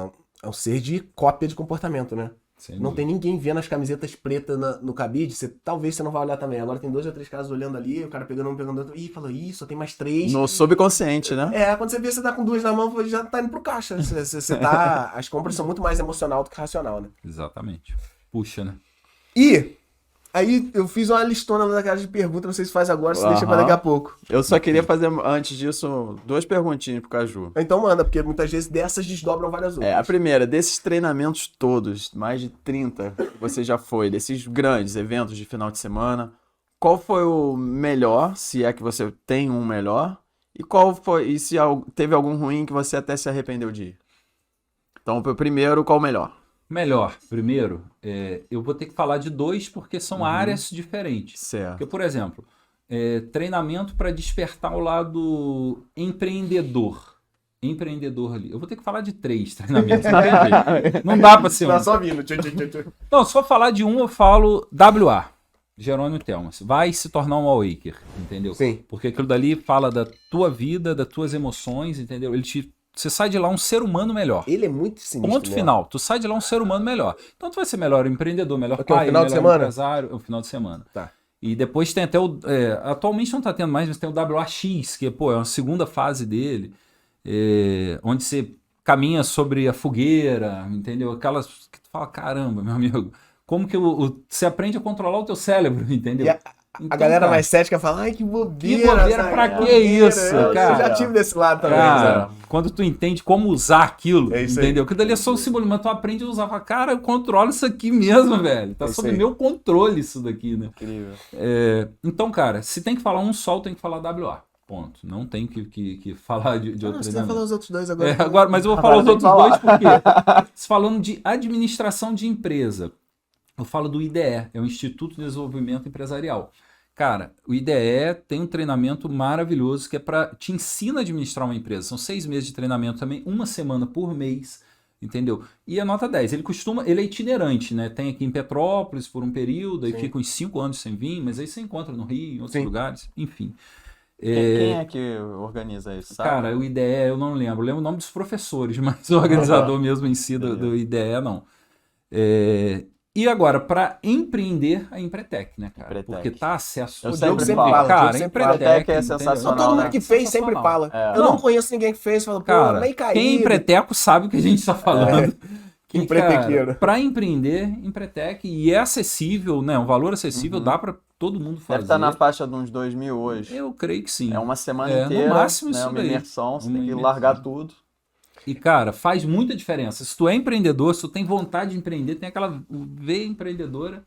um ser de cópia de comportamento, né? Não tem ninguém vendo as camisetas pretas no cabide, talvez você não vai olhar também. Agora tem 2 ou 3 caras olhando ali, o cara pegando um, pegando outro. Ih, falou, só tem mais 3. No subconsciente, né? Quando você vê, você tá com 2 na mão, já tá indo pro caixa. As compras são muito mais emocional do que racional, né? Exatamente. Puxa, né? E aí eu fiz uma listona daquelas de perguntas, não sei se faz agora, se deixa pra daqui a pouco. Eu só queria fazer, antes disso, 2 perguntinhas pro Caju. Então manda, porque muitas vezes dessas desdobram várias outras. A primeira, desses treinamentos todos, mais de 30, você já foi, desses grandes eventos de final de semana, qual foi o melhor, se é que você tem um melhor, e se teve algum ruim que você até se arrependeu de ir? Então, primeiro, qual o melhor? Melhor, primeiro, eu vou ter que falar de 2 porque são áreas diferentes. Certo. Porque, por exemplo, treinamento para despertar o lado empreendedor ali. Eu vou ter que falar de 3 treinamentos. Não dá para ser um. Tá só vindo. Não, se for falar de um, eu falo WA, Jerônimo Telmas. Vai se tornar um Awaker, entendeu? Sim. Porque aquilo dali fala da tua vida, das tuas emoções, entendeu? Você sai de lá um ser humano melhor. Ele é muito sinistro. Ponto final. Tu sai de lá um ser humano melhor. Então tu vai ser melhor empreendedor, melhor pai, final de melhor semana? empresário. É o final de semana. Tá. E depois tem até atualmente não tá tendo mais, mas tem o WAX, que é uma segunda fase dele, onde você caminha sobre a fogueira, entendeu? Aquelas que tu fala, caramba, meu amigo, como que você aprende a controlar o teu cérebro, entendeu? A galera mais cética fala, ai, que bobeira. Que bobeira, pra que isso, cara? Eu já tive desse lado também. Cara, quando tu entende como usar aquilo, isso entendeu? Que dali é só um símbolo, mas tu aprende a usar. Fala, cara, eu controlo isso aqui mesmo, velho. Tá sob meu controle isso daqui, né? Incrível. Então, cara, se tem que falar um só, tem que falar WA. Ponto. Não tem que falar de outro. Você vai falar os outros 2 agora. Mas eu vou falar os outros 2 porque, falando de administração de empresa, eu falo do IDE, é o Instituto de Desenvolvimento Empresarial. Cara, o IDE tem um treinamento maravilhoso que te ensina a administrar uma empresa. São 6 meses de treinamento também, 1 semana por mês, entendeu? E a nota 10, ele é itinerante, né? Tem aqui em Petrópolis por um período, aí fica uns 5 anos sem vir, mas aí você encontra no Rio, em outros lugares, enfim. Quem é que organiza isso, sabe? Cara, o IDE eu não lembro. Eu lembro o nome dos professores, mas o organizador mesmo em si do IDE não. E agora, para empreender, a Empretec, né, cara? Empretec. Porque tá acesso... Eu O sempre Diogo sempre falo. fala. Cara, Diogo Empretec é entendeu? sensacional. Todo mundo né? que fez sempre fala. É. Eu não conheço ninguém que fez. Fala, pô, Cara, meio caído. quem é empreteco sabe o que a gente tá falando. Empretequeiro. Para empreender, Empretec, e é acessível, né? Um valor acessível, dá para todo mundo fazer. Deve estar na faixa de uns 2.000 hoje. Eu creio que sim. É uma semana inteira, no máximo né? isso Uma daí. imersão, você Uma tem que imersão. largar tudo. E, cara, faz muita diferença. Se tu é empreendedor, se tu tem vontade de empreender, tem aquela veia empreendedora,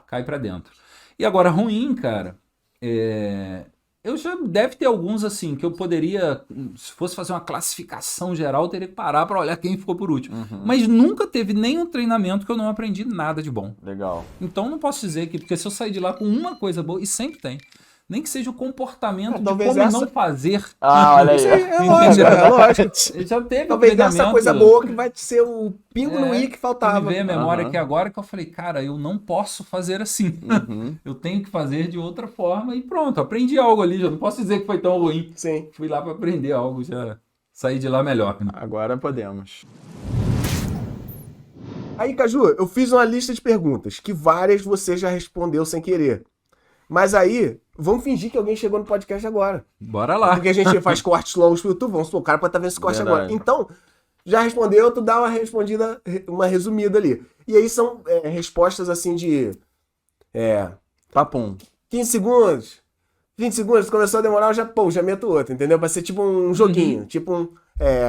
cai pra dentro. E agora, ruim, cara, é Eu já deve ter alguns assim, que eu poderia, se fosse fazer uma classificação geral, eu teria que parar para olhar quem ficou por último. Mas nunca teve nenhum treinamento que eu não aprendi nada de bom. Legal. Então não posso dizer que, porque se eu sair de lá com uma coisa boa, e sempre tem, nem que seja o comportamento de talvez como essa- não fazer. Ah, olha aí. Isso aí é lógico, é lógico. Já teve Talvez treinamento, essa coisa boa que vai ser o pingo no i que Me faltava. veio a memória Aham. aqui agora que eu falei, cara, eu não posso fazer assim. Eu tenho que fazer de outra forma e pronto, aprendi algo ali, já não posso dizer que foi tão ruim. Sim. Fui lá para aprender algo, já saí de lá melhor. Né? Agora podemos. Aí, Caju, eu fiz uma lista de perguntas que várias você já respondeu sem querer. Mas aí, vamos fingir que alguém chegou no podcast agora. Bora lá. Porque a gente faz cortes longos pro YouTube, vamos supor, o cara pode estar vendo esse corte Verdade. agora. Então, já respondeu, tu dá uma respondida, uma resumida ali. E aí são respostas assim de Papum. 15 segundos, 20 segundos, começou a demorar, eu já meto outro, entendeu? Pra ser tipo um joguinho, tipo um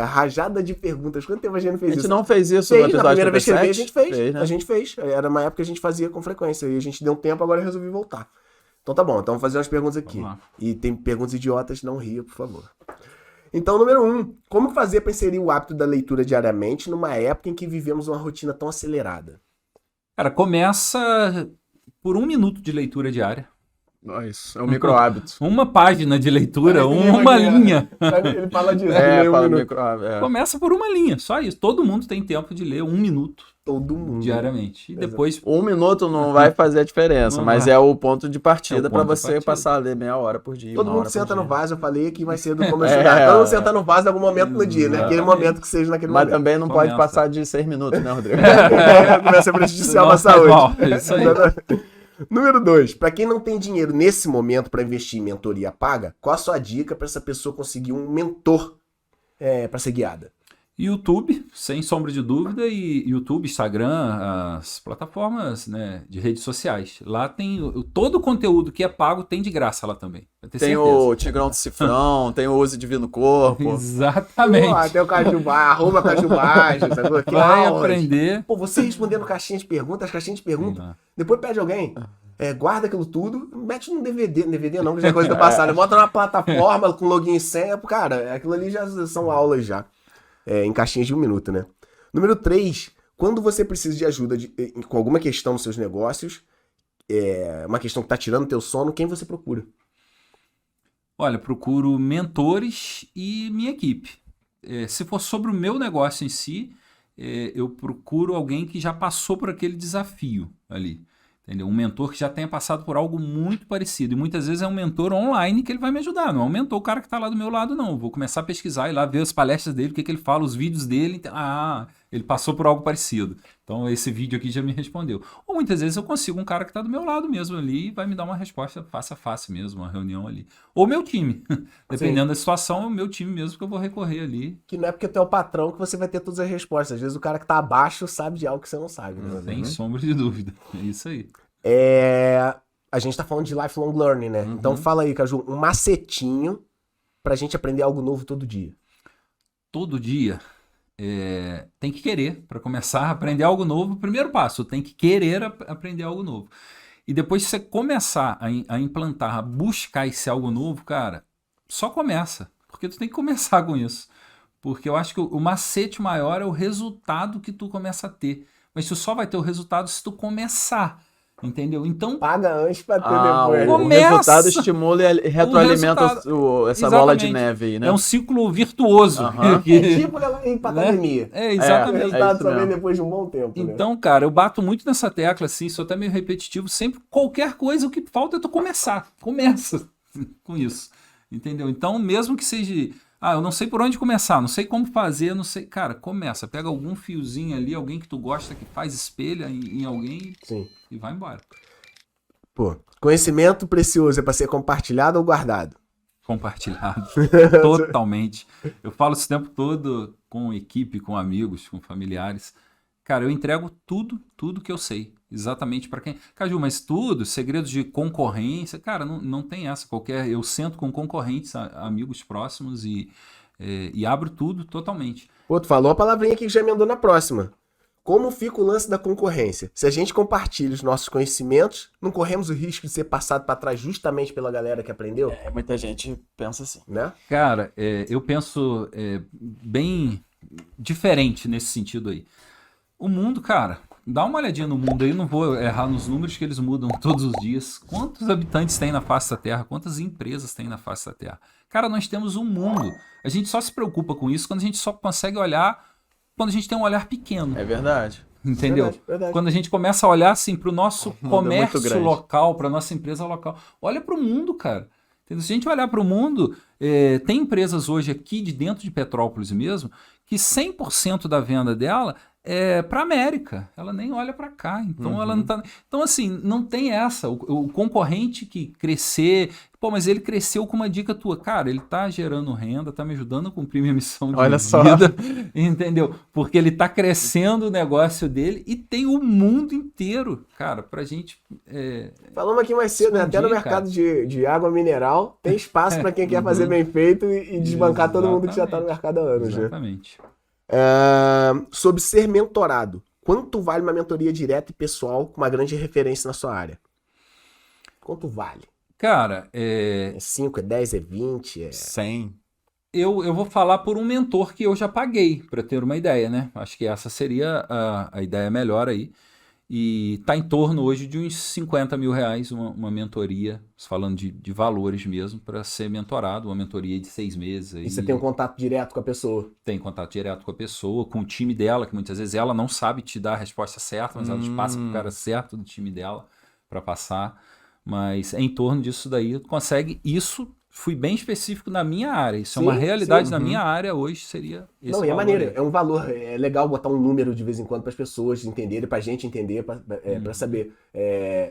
rajada de perguntas. Quanto tempo a gente não A fez gente isso? não fez isso no Fez, na episódio primeira vez que ele veio, a 37? gente fez. né? A gente fez. Era uma época que a gente fazia com frequência. E a gente deu um tempo, agora eu resolvi voltar. Então tá bom, então vamos fazer umas perguntas aqui. Vamos lá. E tem perguntas idiotas, não ria, por favor. Então, número 1. Como fazer para inserir o hábito da leitura diariamente numa época em que vivemos uma rotina tão acelerada? Cara, começa por 1 minuto de leitura diária. Isso, é um micro hábito. Uma página de leitura, Parece que uma ele- linha. Ele fala disso. Fala micro hábito. Começa por uma linha, só isso. Todo mundo tem tempo de ler 1 minuto Todo mundo. diariamente. E depois 1 minuto não vai fazer a diferença, Não mas vai. é o ponto de partida É o pra ponto de você partida. passar a ler meia hora por dia. Todo uma mundo hora por senta no dia. vaso, eu falei que vai ser do como eu estudar. Todo mundo senta no vaso em algum momento no dia, né? Aquele momento que seja naquele Mas momento. também não pode Começa. passar de 6 minutos, né, Rodrigo? Começa a prejudicial Não na faz saúde. mal, é isso aí. Número 2. Para quem não tem dinheiro nesse momento para investir em mentoria paga, qual a sua dica para essa pessoa conseguir um mentor para ser guiada? YouTube, sem sombra de dúvida, e YouTube, Instagram, as plataformas, né, de redes sociais. Lá tem todo o conteúdo que é pago, tem de graça lá também. Vai ter Tem certeza. o Tigrão do Cifrão, tem o Use Divino Corpo. Exatamente. Tem o Cajubá, arroba Cajubagem, sacou? Que Vai aulas. aprender. Pô, você respondendo caixinha de perguntas, depois pede alguém, guarda aquilo tudo, mete num DVD não, que já é coisa do passado, bota numa plataforma com login e senha, cara, aquilo ali já são aulas já, em caixinhas de 1 minuto, né? Número 3, quando você precisa de ajuda com alguma questão nos seus negócios, uma questão que tá tirando teu sono, quem você procura? Olha, procuro mentores e minha equipe. Se for sobre o meu negócio em si, eu procuro alguém que já passou por aquele desafio ali. Entendeu? Um mentor que já tenha passado por algo muito parecido. E muitas vezes é um mentor online que ele vai me ajudar. Não é um mentor, o cara que está lá do meu lado, não. Eu vou começar a pesquisar e lá ver as palestras dele, o que ele fala, os vídeos dele. Ele passou por algo parecido. Então esse vídeo aqui já me respondeu. Ou muitas vezes eu consigo um cara que está do meu lado mesmo ali e vai me dar uma resposta face a face mesmo, uma reunião ali. Ou meu time. Dependendo da situação, é o meu time mesmo que eu vou recorrer ali. Que não é porque tu é o patrão que você vai ter todas as respostas. Às vezes o cara que tá abaixo sabe de algo que você não sabe. Né? Sem sombra de dúvida. É isso aí. A gente tá falando de lifelong learning, né? Então fala aí, Caju, um macetinho pra gente aprender algo novo todo dia. Todo dia tem que querer para começar a aprender algo novo. Primeiro passo, tem que querer aprender algo novo. E depois que você começar a implantar, a buscar esse algo novo, cara, só começa. Porque tu tem que começar com isso. Porque eu acho que o macete maior é o resultado que tu começa a ter. Mas tu só vai ter o resultado se tu começar. Entendeu? Então, Paga antes pra ter depois. O Começa. resultado estimula e retroalimenta essa bola de Exatamente. neve aí, né? é um ciclo virtuoso. Aham. É tipo ir pra Né? academia. É, O exatamente. resultado isso só vem mesmo. depois de um bom tempo, né? Então, cara, eu bato muito nessa tecla, assim, sou até meio repetitivo, sempre qualquer coisa, o que falta é tu começar. Começa com isso, entendeu? Então, mesmo que seja, eu não sei por onde começar, não sei como fazer, não sei, cara, começa, pega algum fiozinho ali, alguém que tu gosta, que faz, espelha em alguém Sim. e vai embora. Pô, conhecimento precioso é pra ser compartilhado ou guardado? Compartilhado, totalmente. Eu falo isso o tempo todo com equipe, com amigos, com familiares. Cara, eu entrego tudo que eu sei, exatamente para quem... Caju, mas tudo, segredos de concorrência, cara, não tem essa qualquer... Eu sento com concorrentes, amigos próximos e abro tudo totalmente. Pô, tu falou a palavrinha aqui que já emendou na próxima. Como fica o lance da concorrência? Se a gente compartilha os nossos conhecimentos, não corremos o risco de ser passado para trás justamente pela galera que aprendeu? Muita gente pensa assim. Né? Cara, eu penso bem diferente nesse sentido aí. O mundo, cara, dá uma olhadinha no mundo aí, não vou errar nos números que eles mudam todos os dias. Quantos habitantes tem na face da Terra? Quantas empresas tem na face da Terra? Cara, nós temos um mundo. A gente só se preocupa com isso quando a gente só consegue olhar, quando a gente tem um olhar pequeno. É verdade. Entendeu? Verdade. Quando a gente começa a olhar assim para o nosso mundo é muito comércio grande. local, para nossa empresa local. Olha para o mundo, cara. Entendeu? Se a gente olhar para o mundo, tem empresas hoje aqui de dentro de Petrópolis mesmo, que 100% da venda dela é para a América. Ela nem olha para cá. Então ela não tá. Então, assim, não tem essa. O concorrente que crescer. Pô, mas ele cresceu com uma dica tua. Cara, ele tá gerando renda, tá me ajudando a cumprir minha missão de Olha só. vida. Entendeu? Porque ele tá crescendo o negócio dele e tem o mundo inteiro, cara, pra gente. Falamos aqui mais cedo, né? Até no Expandir, mercado de água mineral, tem espaço para quem quer fazer bem feito e desbancar todo mundo que já tá no mercado há anos, né? Exatamente. Sobre ser mentorado. Quanto vale uma mentoria direta e pessoal com uma grande referência na sua área? Quanto vale? Cara, É 5, é 10, é 20? É... 100. eu vou falar por um mentor que eu já paguei, para ter uma ideia, né? Acho que essa seria a ideia melhor aí. E tá em torno hoje de uns 50 mil reais uma mentoria, falando de valores mesmo, para ser mentorado, uma mentoria de 6 meses. Aí. E você tem um contato direto com a pessoa? Tem contato direto com a pessoa, com o time dela, que muitas vezes ela não sabe te dar a resposta certa, mas ela te passa pro cara certo do time dela para passar. Mas é em torno disso daí, tu consegue isso. Fui bem específico na minha área. Isso é uma realidade na minha área hoje, seria esse Não, e é valor maneiro, aí. é um valor, é legal botar um número de vez em quando para as pessoas entenderem, pra gente entender, pra saber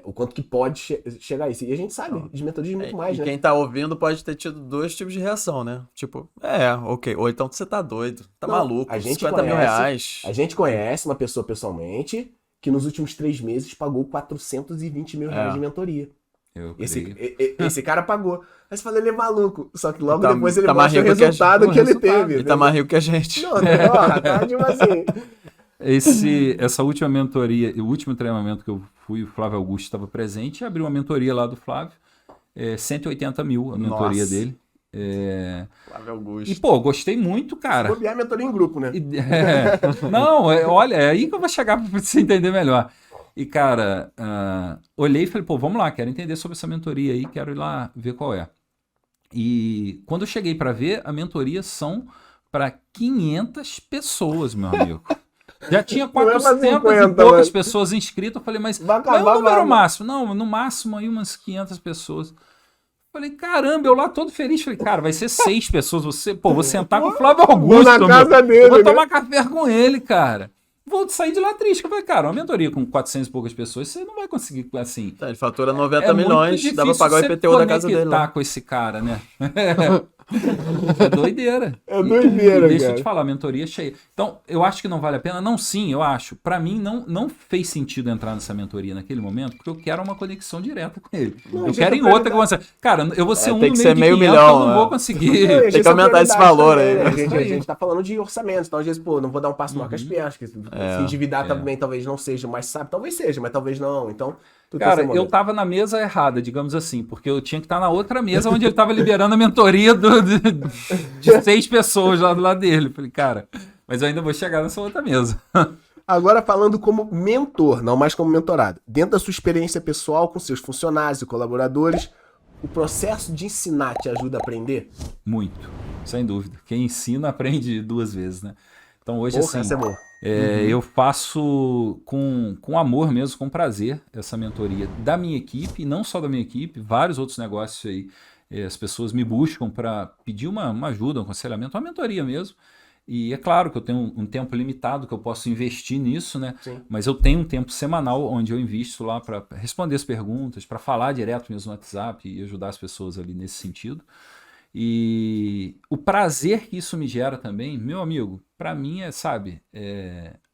o quanto que pode chegar a isso. E a gente sabe, de mentoria muito mais, E né? quem tá ouvindo pode ter tido 2 tipos de reação, né? Tipo, ok. Ou então você tá doido, tá Não, maluco, a gente 50 mil conhece- reais. A gente conhece uma pessoa pessoalmente que nos últimos 3 meses pagou 420 mil reais de mentoria. Eu Esse, creio. esse cara pagou. Aí você fala, ele é maluco. Só que logo Tá- depois ele tá mais mostra o rico que a gente. resultado que ele teve. Ele tá mais rico que a gente. Não, tá tipo assim. Essa última mentoria, o último treinamento que eu fui, o Flávio Augusto estava presente, e abriu uma mentoria lá do Flávio, 180 mil a mentoria Nossa. dele. Flávio Augusto. E, pô, gostei muito, cara. Copiar a mentoria em grupo, né? Não, olha, é aí que eu vou chegar para você entender melhor. E, cara, olhei e falei, pô, vamos lá, quero entender sobre essa mentoria aí, quero ir lá ver qual é. E quando eu cheguei para ver, a mentoria são para 500 pessoas, meu amigo. Já tinha Não é pra 400 e 50, poucas mano. pessoas inscritas. Eu falei, mas Vai qual é acabar, o número vai. máximo? Não, no máximo aí umas 500 pessoas. Falei, caramba, eu lá todo feliz. Falei, cara, vai ser 6 pessoas. Vou sentar com o Flávio Augusto. na meu. casa dele, Vou né? tomar café com ele, cara. Vou sair de lá triste. Eu falei, cara, uma mentoria com 400 e poucas pessoas, você não vai conseguir, assim... Tá, ele fatura 90 É muito milhões, dá pra difícil pagar o você IPTU da casa dele. conectar Lá. com esse cara, né? É doideira. É doideira, E deixa eu cara. te falar, a mentoria é cheia. Então, eu acho que não vale a pena? Não, sim, eu acho. Pra mim, não fez sentido entrar nessa mentoria naquele momento, porque eu quero uma conexão direta com ele. Eu gente, quero a em outra que prioridade- você... Cara, eu vou ser um tem no que meio ser de meio 500, milhão, eu não né? vou conseguir. Não, e Tem essa que é a aumentar esse prioridade valor também, aí. né? A Isso aí. gente tá falando de orçamento, então às vezes, pô, não vou dar um passo maior que as pernas, que se endividar também talvez não seja o mais sábio, talvez seja, mas talvez não, então... tudo tem Cara, seu eu momento. tava na mesa errada, digamos assim, porque eu tinha que estar na outra mesa onde ele tava liberando a mentoria de 6 pessoas lá do lado dele. Falei, cara, mas eu ainda vou chegar nessa outra mesa. Agora falando como mentor, não mais como mentorado. Dentro da sua experiência pessoal com seus funcionários e colaboradores, o processo de ensinar te ajuda a aprender? Muito, sem dúvida. Quem ensina aprende 2 vezes, né? Então hoje, Porra, assim, essa é boa. eu faço com amor mesmo, com prazer, essa mentoria da minha equipe, e não só da minha equipe, vários outros negócios aí. As pessoas me buscam para pedir uma ajuda, um aconselhamento, uma mentoria mesmo. E é claro que eu tenho um tempo limitado que eu posso investir nisso, né? Sim. Mas eu tenho um tempo semanal onde eu invisto lá para responder as perguntas, para falar direto mesmo no WhatsApp e ajudar as pessoas ali nesse sentido. E o prazer que isso me gera também, meu amigo, para mim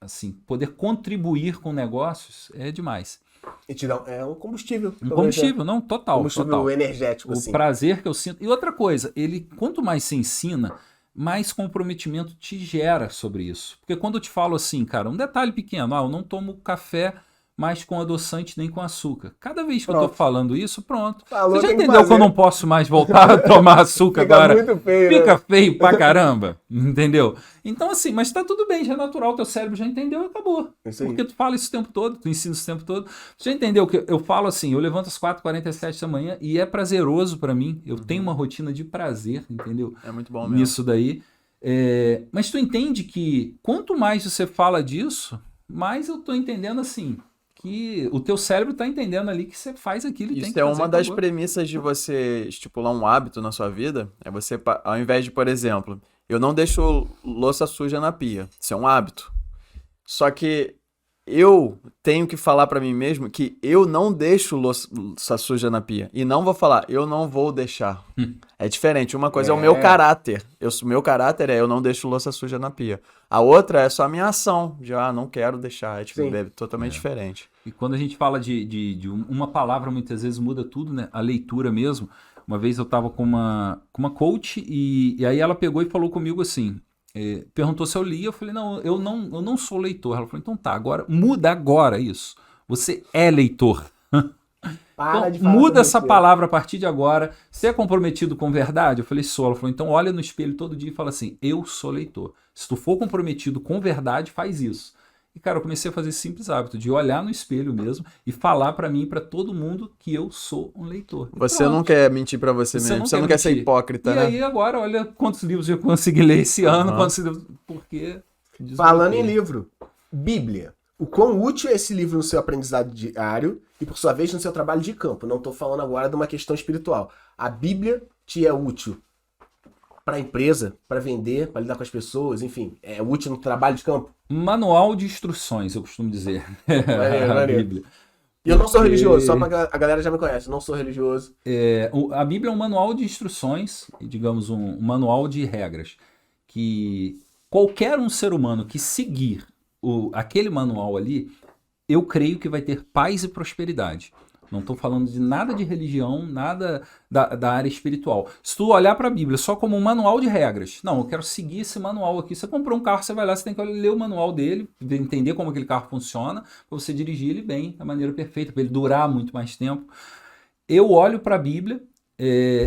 assim, poder contribuir com negócios é demais. E te dá um combustível. Um combustível, não, total, Combustível total. energético, O assim. prazer que eu sinto. E outra coisa, quanto mais se ensina, mais comprometimento te gera sobre isso. Porque quando eu te falo assim, cara, um detalhe pequeno, eu não tomo café mais com adoçante nem com açúcar. Cada vez que eu tô falando isso, pronto. Falou, Você já tem que entendeu que eu fazer. não posso mais voltar a tomar açúcar Fica agora? muito feio, Fica né? feio pra caramba, entendeu? Então assim, mas tá tudo bem, já é natural, teu cérebro já entendeu e acabou. Isso aí. Porque tu fala isso o tempo todo, tu ensina isso o tempo todo. Tu já entendeu que eu falo assim, eu levanto às 4h47 da manhã e é prazeroso pra mim. Eu tenho uma rotina de prazer, entendeu? É muito bom mesmo. Nisso daí. Mas tu entende que quanto mais você fala disso, mais eu tô entendendo assim, que o teu cérebro tá entendendo ali que você faz aquilo e tem Isso que é fazer. uma das acabou. premissas de você estipular um hábito na sua vida. É você, ao invés de, por exemplo, eu não deixo louça suja na pia. Isso é um hábito. Só que eu tenho que falar pra mim mesmo que eu não deixo louça suja na pia. E não vou falar, eu não vou deixar. É diferente. Uma coisa é o meu caráter. O meu caráter é eu não deixo louça suja na pia. A outra é só a minha ação. De, não quero deixar. É, tipo, Sim. é totalmente diferente. E quando a gente fala de uma palavra, muitas vezes muda tudo, né? A leitura mesmo. Uma vez eu tava com uma coach e aí ela pegou e falou comigo assim, perguntou se eu lia, eu falei, não, eu não sou leitor. Ela falou, então tá, agora muda agora isso. Você é leitor. Para Então, de falar muda sobre essa você. palavra a partir de agora. Você é comprometido com verdade? Eu falei, sou. Ela falou, então olha no espelho todo dia e fala assim, eu sou leitor. Se tu for comprometido com verdade, faz isso. E, cara, eu comecei a fazer esse simples hábito de olhar no espelho mesmo e falar pra mim, pra todo mundo, que eu sou um leitor. E Você pronto. não quer mentir pra você mesmo. Você não quer ser mentir. hipócrita, E né? aí, agora, olha quantos livros eu consegui ler esse ano, Aham. quantos livros... Porque... Falando em livro, Bíblia. O quão útil é esse livro no seu aprendizado diário e, por sua vez, no seu trabalho de campo? Não estou falando agora de uma questão espiritual. A Bíblia te é útil para a empresa, para vender, para lidar com as pessoas, enfim, é útil no trabalho de campo? Manual de instruções, eu costumo dizer. Maneiro, A maneiro. Bíblia. E eu não sou Porque- religioso, só para a galera já me conhece, eu não sou religioso. A Bíblia é um manual de instruções, digamos, um manual de regras, que qualquer um ser humano que seguir aquele manual ali, eu creio que vai ter paz e prosperidade. Não estou falando de nada de religião, nada da área espiritual. Se tu olhar para a Bíblia só como um manual de regras, não, eu quero seguir esse manual aqui. Você comprou um carro, você vai lá, você tem que ler o manual dele, entender como aquele carro funciona, para você dirigir ele bem, da maneira perfeita, para ele durar muito mais tempo. Eu olho para a Bíblia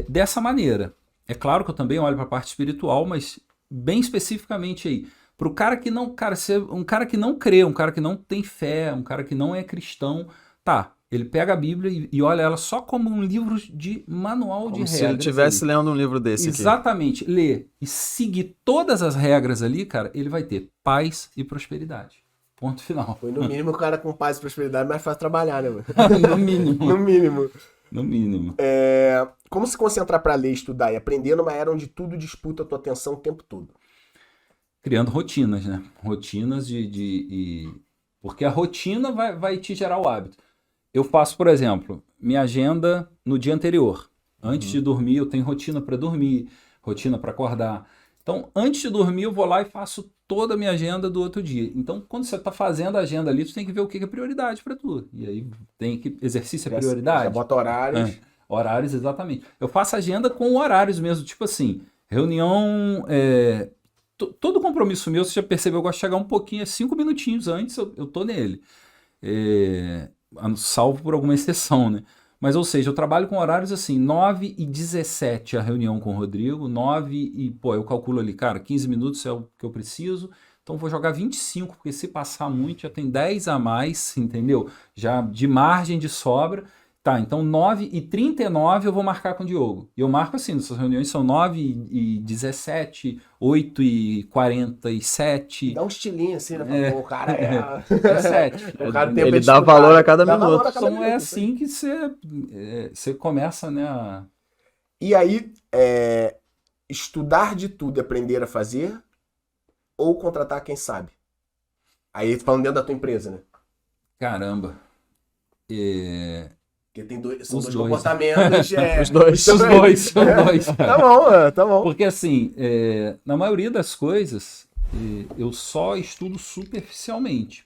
dessa maneira. É claro que eu também olho para a parte espiritual, mas bem especificamente aí. Para o cara que não, ser um cara que não crê, um cara que não tem fé, um cara que não é cristão, tá, ele pega a Bíblia e olha ela só como um livro de manual de Como se regras. ele estivesse ali. lendo um livro desse aqui. Exatamente, ler e seguir todas as regras ali, cara, ele vai ter paz e prosperidade. Ponto final. Foi no mínimo o cara com paz e prosperidade mais fácil trabalhar, né, mano? No mínimo. No mínimo. No mínimo. Como se concentrar para ler, estudar e aprender numa era onde tudo disputa a tua atenção o tempo todo? Criando rotinas, né? Rotinas porque a rotina vai te gerar o hábito. Eu faço, por exemplo, minha agenda no dia anterior. Antes de dormir, eu tenho rotina para dormir, rotina para acordar. Então, antes de dormir, eu vou lá e faço toda a minha agenda do outro dia. Então, quando você está fazendo a agenda ali, tu tem que ver o que é prioridade para tu. E aí, tem que... Exercício é prioridade? Já bota horários. Horários, exatamente. Eu faço agenda com horários mesmo, tipo assim, reunião... todo compromisso meu, você já percebeu, eu gosto de chegar um pouquinho, 5 minutinhos antes, eu tô nele. Salvo por alguma exceção, né? Mas, ou seja, eu trabalho com horários assim, 9h17 a reunião com o Rodrigo, 9 e, eu calculo ali, cara, 15 minutos é o que eu preciso, então vou jogar 25, porque se passar muito já tem 10 a mais, entendeu? Já de margem de sobra. Tá, então 9h39 eu vou marcar com o Diogo. E eu marco assim, nossas reuniões são 9h17, 8h47. Dá um estilinho assim, né? Pô, o cara É 7. O cara tem Ele pra dá estudar, valor a cada dá valor minuto. a cada Então é minuto, assim que você começa, né? E aí, estudar de tudo e aprender a fazer ou contratar quem sabe? Aí, falando dentro da tua empresa, né? Caramba. Porque são Os dois dois. comportamentos. Os dois. Os dois. Tá bom, tá bom. Porque assim, na maioria das coisas, eu só estudo superficialmente.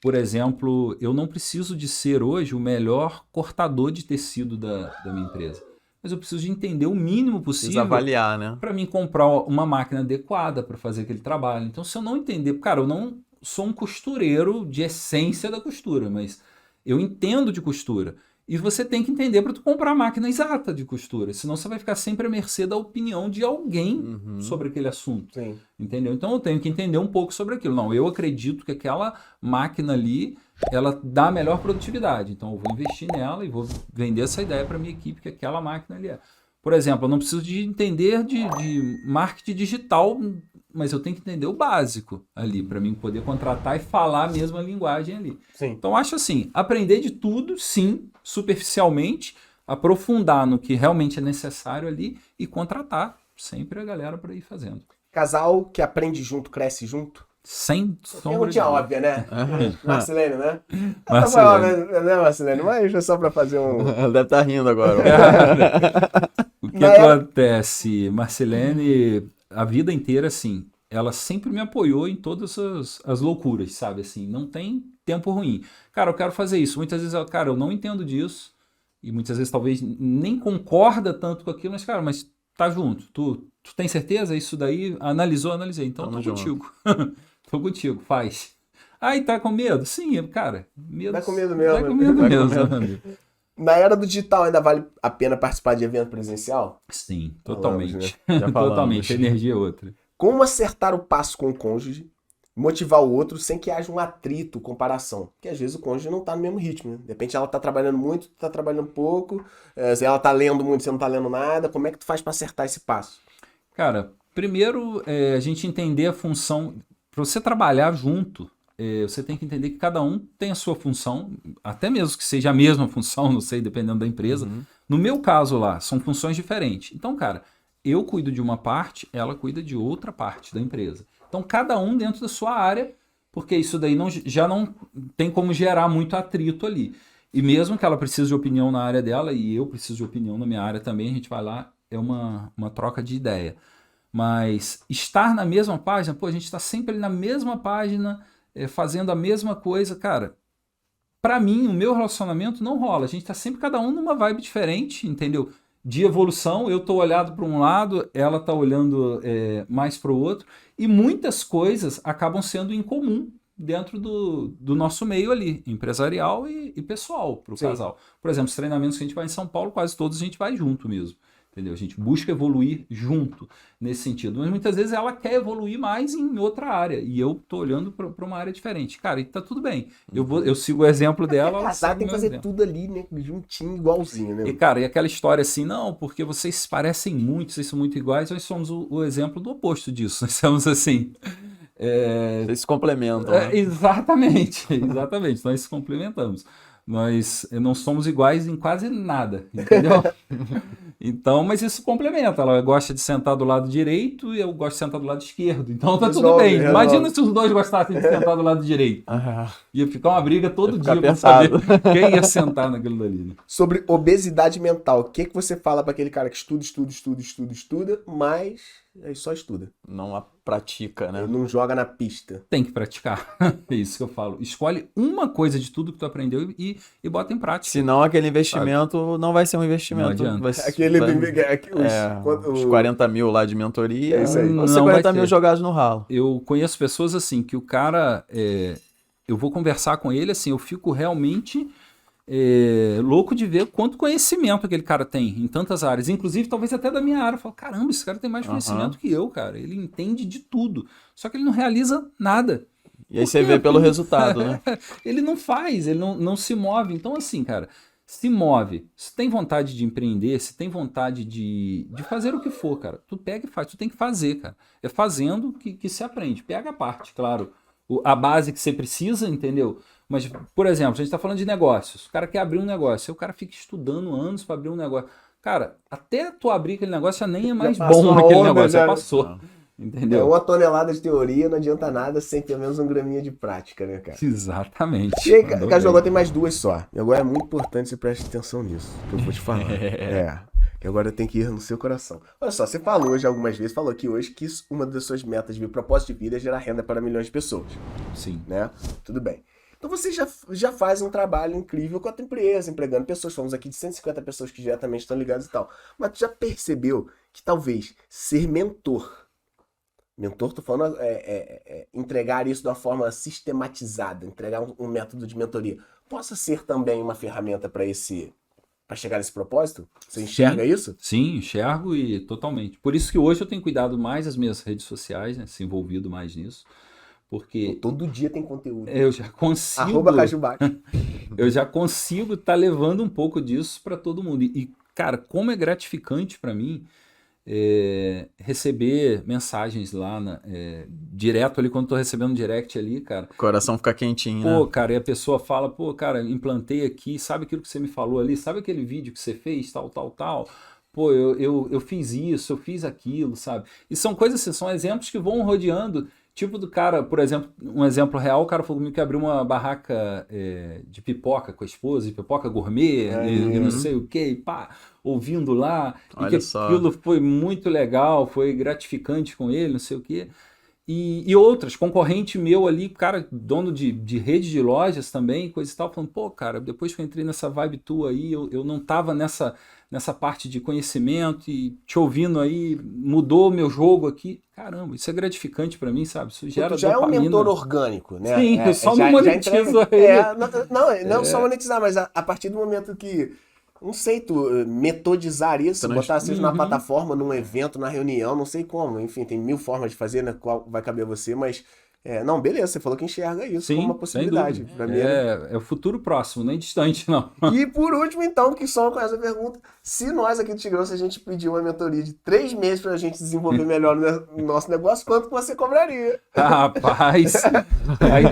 Por exemplo, eu não preciso de ser hoje o melhor cortador de tecido da minha empresa. mas eu preciso de entender o mínimo Precisa possível avaliar, né? para mim comprar uma máquina adequada para fazer aquele trabalho. Então, se eu não entender, cara, eu não sou um costureiro de essência da costura, mas eu entendo de costura. E você tem que entender para tu comprar a máquina exata de costura, senão você vai ficar sempre à mercê da opinião de alguém sobre aquele assunto. Sim. Entendeu? Então eu tenho que entender um pouco sobre aquilo. Não, eu acredito que aquela máquina ali, ela dá a melhor produtividade. Então eu vou investir nela e vou vender essa ideia para minha equipe que aquela máquina ali é. Por exemplo, eu não preciso de entender de marketing digital, mas eu tenho que entender o básico ali, para mim poder contratar e falar a mesma linguagem ali. Sim. Então, eu acho assim, aprender de tudo, sim, superficialmente, aprofundar no que realmente é necessário ali e contratar sempre a galera para ir fazendo. Casal que aprende junto, cresce junto? Sem sombra de Perguntinha dúvida. óbvia, né? Marcelene, né? Marcelene. Essa foi óbvia, né, Marcelene? Mas é só pra fazer um... Ela deve estar rindo agora. O que Na era- acontece? Marcelene, a vida inteira, assim, ela sempre me apoiou em todas as loucuras, sabe? Assim, não tem tempo ruim. Cara, eu quero fazer isso. Muitas vezes, cara, eu não entendo disso. E muitas vezes, talvez, nem concorda tanto com aquilo. Mas, cara, mas tá junto. Tu tem certeza? Isso daí? Analisei. Então, Tamo tô junto. contigo. Tô contigo, faz. Ai, tá com medo? Sim, cara. Medo, Vai com medo mesmo. Vai com medo Vai com mesmo, medo. amigo. Na era do digital ainda vale a pena participar de evento presencial? Sim, Falamos, totalmente. Já falamos. Totalmente. A energia é outra. Como acertar o passo com o cônjuge, motivar o outro sem que haja um atrito, comparação? Porque às vezes o cônjuge não tá no mesmo ritmo, né? De repente ela tá trabalhando muito, tu tá trabalhando pouco, se ela tá lendo muito, você não tá lendo nada, como é que tu faz pra acertar esse passo? Cara, primeiro a gente entender a função. Para você trabalhar junto, você tem que entender que cada um tem a sua função, até mesmo que seja a mesma função, não sei, dependendo da empresa. No meu caso lá, são funções diferentes. Então, cara, eu cuido de uma parte, ela cuida de outra parte da empresa. Então, cada um dentro da sua área, porque isso daí já não tem como gerar muito atrito ali. E mesmo que ela precise de opinião na área dela e eu preciso de opinião na minha área também, a gente vai lá, é uma troca de ideia. Mas estar na mesma página, pô, a gente está sempre ali na mesma página, fazendo a mesma coisa, cara. Pra mim, o meu relacionamento não rola. A gente tá sempre cada um numa vibe diferente, entendeu? De evolução, eu tô olhado para um lado, ela tá olhando mais para o outro, e muitas coisas acabam sendo em comum dentro do nosso meio ali, empresarial e pessoal, para o casal. Por exemplo, os treinamentos que a gente vai em São Paulo, quase todos a gente vai junto mesmo. Entendeu? A gente busca evoluir junto nesse sentido. Mas muitas vezes ela quer evoluir mais em outra área. E eu tô olhando para uma área diferente. Cara, e tá tudo bem. Eu sigo o exemplo dela. Ela Casar segue tem o que meu fazer exemplo. tudo ali, né? Juntinho, igualzinho, né? E, cara, e aquela história assim, não, porque vocês se parecem muito, vocês são muito iguais, nós somos o exemplo do oposto disso. Nós somos assim. Vocês se complementam, né? Exatamente. Nós se complementamos. Nós não somos iguais em quase nada, entendeu? Então, mas isso complementa. Ela gosta de sentar do lado direito e eu gosto de sentar do lado esquerdo. Então tá tudo bem. Imagina se os dois gostassem de sentar do lado direito. Ia ficar uma briga todo dia pra saber quem ia sentar naquilo dali. Né? Sobre obesidade mental, o que você fala pra aquele cara que estuda, mas só estuda? Não pratica, né? Não joga na pista. Tem que praticar. É isso que eu falo. Escolhe uma coisa de tudo que tu aprendeu e bota em prática. Senão aquele investimento não vai ser um investimento. Não adianta. Vai ser, os 40 mil lá de mentoria, É isso aí. vão ser Não 40 vai mil ter. jogados no ralo. Eu conheço pessoas assim, que o cara, eu vou conversar com ele, assim, eu fico realmente louco de ver quanto conhecimento aquele cara tem em tantas áreas, inclusive talvez até da minha área. Eu falo, caramba, esse cara tem mais conhecimento que eu, cara. Ele entende de tudo, só que ele não realiza nada. E aí Por você quê? vê pelo resultado, né? Ele não faz, ele não se move. Então, assim, cara, se move. Se tem vontade de empreender, se tem vontade de fazer o que for, cara, tu pega e faz. Tu tem que fazer, cara. É fazendo que se aprende. Pega a parte, claro. A base que você precisa, entendeu? Mas, por exemplo, a gente está falando de negócios. O cara quer abrir um negócio. Aí o cara fica estudando anos para abrir um negócio. Cara, até tu abrir aquele negócio já nem é mais bom naquele negócio. Já passou. Entendeu? 1 tonelada de teoria não adianta nada sem pelo menos 1 graminha de prática, né, cara? Exatamente. E aí, Caju, agora tem mais 2 só. E agora é muito importante você prestar atenção nisso, que eu vou te falar. Que agora tem que ir no seu coração. Olha só, você falou já algumas vezes, falou aqui hoje que uma das suas metas de propósito de vida é gerar renda para milhões de pessoas, Sim. né? Tudo bem. Então você já faz um trabalho incrível com a tua empresa, empregando pessoas. Falamos aqui de 150 pessoas que diretamente estão ligadas e tal. Mas tu já percebeu que talvez ser mentor, tô falando entregar isso de uma forma sistematizada, entregar um método de mentoria, possa ser também uma ferramenta para chegar nesse propósito? Você enxerga isso? Sim, enxergo e totalmente. Por isso que hoje eu tenho cuidado mais das minhas redes sociais, né? Se envolvido mais nisso. Porque todo dia tem conteúdo. Eu já consigo. @cajubate. Eu já consigo estar levando um pouco disso para todo mundo. E, cara, como é gratificante para mim receber mensagens lá, direto ali, quando tô recebendo um direct ali, cara. O coração fica quentinho, pô, né? cara, e a pessoa fala, pô, cara, implantei aqui, sabe aquilo que você me falou ali? Sabe aquele vídeo que você fez, tal. Pô, eu fiz isso, eu fiz aquilo, sabe? E são coisas assim, são exemplos que vão rodeando. Tipo do cara, por exemplo, um exemplo real, o cara falou comigo que abriu uma barraca de pipoca com a esposa, de pipoca gourmet, e não sei o que, e pá, ouvindo lá. Olha e que só. Aquilo foi muito legal, foi gratificante com ele, não sei o que. E outras, concorrente meu ali, cara, dono de rede de lojas também, coisa e tal, falando, pô, cara, depois que eu entrei nessa vibe tua aí, eu não tava nessa parte de conhecimento e te ouvindo aí, mudou meu jogo aqui. Caramba, isso é gratificante pra mim, sabe? Isso gera já dopamina. é um mentor orgânico, né? Sim, eu só não monetizo ele. Não só monetizar, mas a partir do momento que, não sei, tu metodizar isso, botar isso na plataforma, num evento, na reunião, não sei como. Enfim, tem 1000 formas de fazer, né? Qual vai caber a você, mas... não, beleza, você falou que enxerga isso como uma possibilidade. Pra mim, é o futuro próximo, nem distante, não. E por último, então, que só com essa pergunta, se nós aqui do Tigrão, se a gente pedir uma mentoria de 3 meses pra gente desenvolver melhor o nosso negócio, quanto que você cobraria? Rapaz,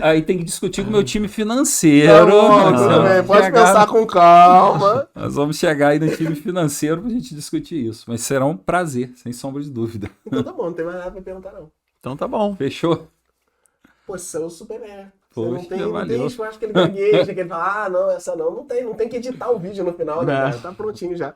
aí tem que discutir com o meu time financeiro. Tá bom, tudo bem, pode pensar com calma. Nós vamos chegar aí no time financeiro pra gente discutir isso, mas será um prazer, sem sombra de dúvida. Então tá bom, não tem mais nada pra perguntar não. Então tá bom. Fechou? Pô, você é o Superman. Poxa, não tem espaço que ele gagueja, que ele fala, não, essa não tem que editar o vídeo no final, né, cara? Tá prontinho já.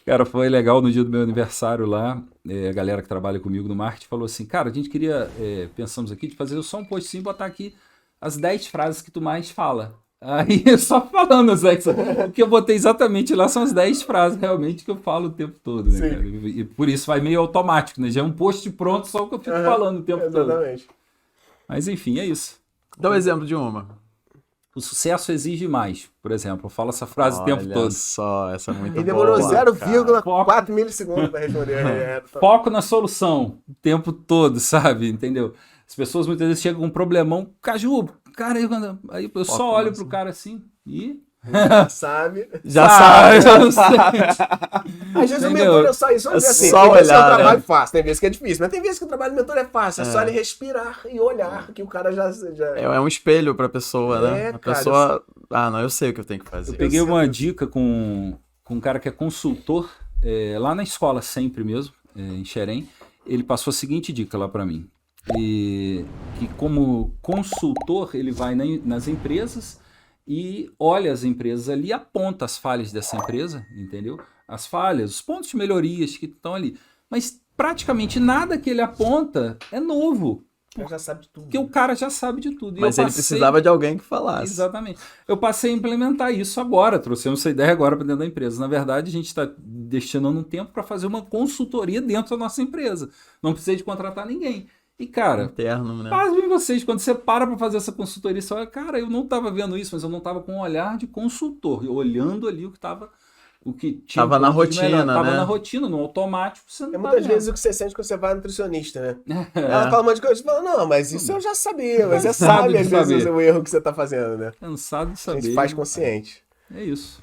Cara, foi legal no dia do meu aniversário lá, a galera que trabalha comigo no marketing falou assim, cara, a gente queria, pensamos aqui, de fazer só um postinho e botar aqui as 10 frases que tu mais fala. Aí, só falando, Zé, o que eu botei exatamente lá são as 10 frases realmente que eu falo o tempo todo, né, cara? E por isso vai meio automático, né? Já é um post pronto, só o que eu fico falando o tempo todo. Exatamente. Mas enfim, é isso. Dá um exemplo de uma. O sucesso exige mais, por exemplo. Eu falo essa frase o tempo todo. Olha só, essa é muito boa. Ele demorou cara. 0,4 milissegundos pra responder. Foco na solução o tempo todo, sabe? Entendeu? As pessoas muitas vezes chegam com um problemão. Caju, cara, aí eu só olho pro cara assim e... Sabe? Já sabe. Às vezes o mentor é só isso. Vamos dizer assim, só tem vezes que olhar, eu trabalho né? fácil, tem vezes que é difícil. Mas tem vezes que o trabalho do mentor é fácil. É só ele respirar e olhar, que o cara já... É um espelho pra pessoa, né? A cara, pessoa... Não, eu sei o que eu tenho que fazer. Eu peguei uma dica com um cara que é consultor, lá na escola sempre mesmo, em Xerém. Ele passou a seguinte dica lá pra mim. Que como consultor, ele vai nas empresas e olha as empresas ali, aponta as falhas dessa empresa, entendeu? As falhas, os pontos de melhorias que estão ali. Mas praticamente nada que ele aponta é novo. Ele já sabe de tudo. Porque o cara já sabe de tudo. Mas ele precisava de alguém que falasse. Exatamente. Eu passei a implementar isso agora, trouxemos essa ideia agora para dentro da empresa. Na verdade, a gente está destinando um tempo para fazer uma consultoria dentro da nossa empresa. Não precisei de contratar ninguém. E, cara, interno, né? pasmem vocês, quando você para fazer essa consultoria, você olha, cara, eu não estava vendo isso, mas eu não estava com um olhar de consultor, olhando ali o que estava... O que tinha tava na rotina, né? Tava na rotina, no automático, você não muitas vezes o que você sente quando você vai no nutricionista, né? Ela fala um monte de coisa e fala, não, mas isso eu já sabia, mas você sabe às vezes o erro que você tá fazendo, né? Cansado de saber. A gente faz consciente. É isso.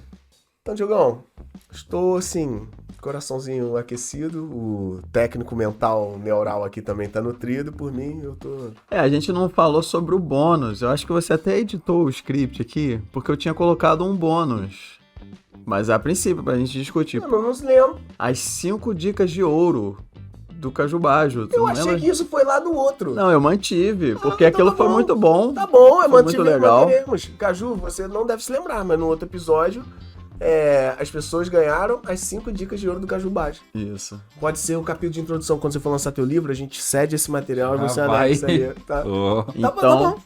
Então, Diogão, estou, assim, coraçãozinho aquecido, o técnico mental neural aqui também tá nutrido, por mim, eu tô... A gente não falou sobre o bônus, eu acho que você até editou o script aqui, porque eu tinha colocado um bônus. Mas a princípio, pra gente discutir. Eu não se lembro. As 5 dicas de ouro do Cajubajo. Eu achei que isso foi lá do outro. Não, eu mantive, porque então aquilo tá foi bom. muito bom. Tá bom, eu foi muito legal. manteremos. Caju, você não deve se lembrar, mas no outro episódio, as pessoas ganharam as 5 dicas de ouro do Cajubajo. Isso. Pode ser o capítulo de introdução. Quando você for lançar teu livro, a gente cede esse material e você vai. anexa aí, tá? Oh. Tá bom.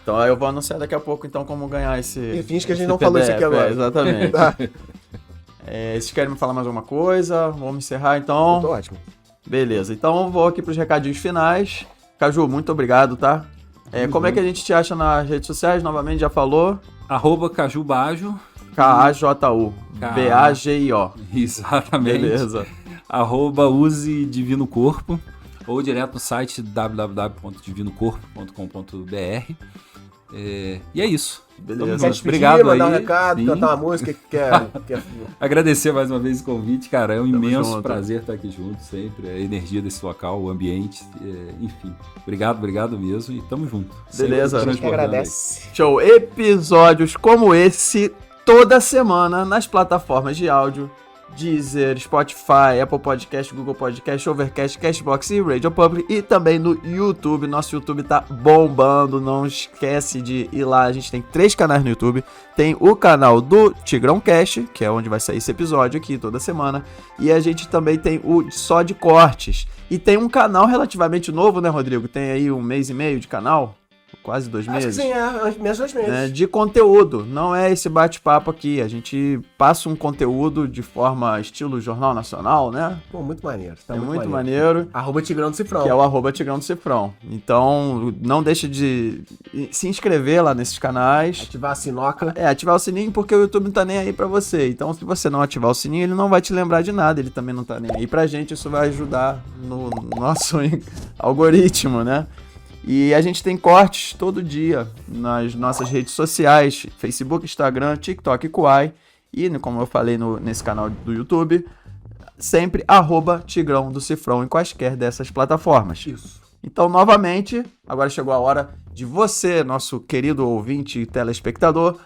Então eu vou anunciar daqui a pouco, então, como ganhar esse... E finge que a gente esse não falou isso aqui PDF, agora. exatamente. Tá. Vocês querem me falar mais alguma coisa? Vamos encerrar, então? Tô ótimo. Beleza, então eu vou aqui pros recadinhos finais. Caju, muito obrigado, tá? Como é que a gente te acha nas redes sociais? Novamente, já falou. @cajubajo. K-A-J-U. B-A-G-I-O. Exatamente. Beleza. @use Divino Corpo. Ou direto no site www.divinocorpo.com.br. E é isso. Beleza. Quer despedir, Obrigado mandar um aí. recado, Sim. cantar uma música que quer... Agradecer mais uma vez o convite, cara. É um imenso junto. prazer estar aqui junto sempre. A energia desse local, o ambiente, enfim. Obrigado mesmo e tamo junto. Beleza. Sempre A gente que transbordando aí. agradece. Show. Episódios como esse toda semana nas plataformas de áudio Deezer, Spotify, Apple Podcast, Google Podcast, Overcast, Castbox e Radio Public, e também no YouTube. Nosso YouTube tá bombando, não esquece de ir lá. A gente tem 3 canais no YouTube. Tem o canal do Tigrão Cast, que é onde vai sair esse episódio aqui toda semana, e a gente também tem o Só de Cortes. E tem um canal relativamente novo, né, Rodrigo? Tem aí 1 mês e meio de canal, quase 2 Acho meses. que sim, menos 2 meses. De conteúdo, não é esse bate-papo aqui. A gente passa um conteúdo de forma estilo Jornal Nacional, né? Pô, muito maneiro. Tá É muito maneiro. @Tigrão do Cifrão. Que é o @Tigrão do Cifrão. Então, não deixe de se inscrever lá nesses canais. Ativar a sinoca. Ativar o sininho, porque o YouTube não tá nem aí pra você. Então, se você não ativar o sininho, ele não vai te lembrar de nada. Ele também não tá nem aí pra gente. Isso vai ajudar no nosso algoritmo, né? E a gente tem cortes todo dia nas nossas redes sociais, Facebook, Instagram, TikTok e Kuai. E, como eu falei nesse canal do YouTube, sempre @Tigrão do Cifrão em quaisquer dessas plataformas. Isso. Então, novamente, agora chegou a hora de você, nosso querido ouvinte e telespectador,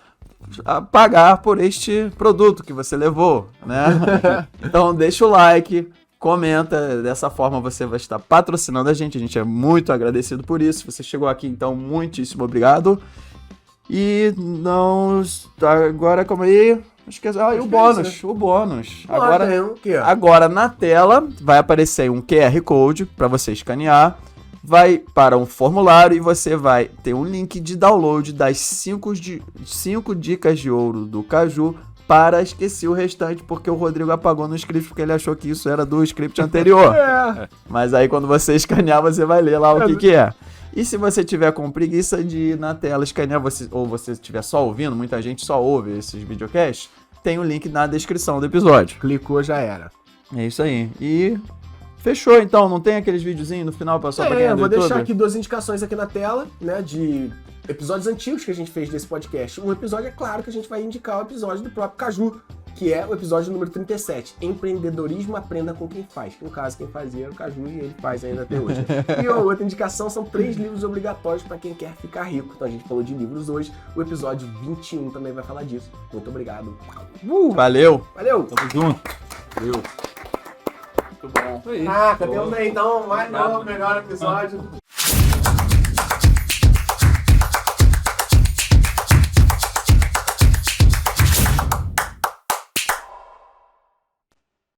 pagar por este produto que você levou, né? Então, deixa o like, comenta, dessa forma você vai estar patrocinando a gente é muito agradecido por isso. Você chegou aqui, então, muitíssimo obrigado. E não... Agora, como aí... Esqueci. E o bônus, o bônus. Agora na tela vai aparecer um QR Code para você escanear, vai para um formulário e você vai ter um link de download das 5 dicas de ouro do Caju. Para esquecer o restante, porque o Rodrigo apagou no script, porque ele achou que isso era do script anterior. Mas aí quando você escanear, você vai ler lá o que é. E se você tiver com preguiça de ir na tela escanear, ou você estiver só ouvindo, muita gente só ouve esses videocasts, tem o link na descrição do episódio. Clicou, já era. É isso aí. E fechou, então. Não tem aqueles videozinhos no final pra só pra quem é do vou YouTube? deixar aqui 2 indicações aqui na tela, né, de episódios antigos que a gente fez desse podcast. Um episódio, é claro, que a gente vai indicar o episódio do próprio Caju, que é o episódio número 37, Empreendedorismo Aprenda com Quem Faz. No caso, quem fazia era o Caju e ele faz ainda até hoje. E a outra indicação são 3 livros obrigatórios para quem quer ficar rico. Então a gente falou de livros hoje, o episódio 21 também vai falar disso. Muito obrigado. Valeu! Valeu! Tamo junto. Muito bom. Isso aí. Temos aí então mais novo, melhor episódio.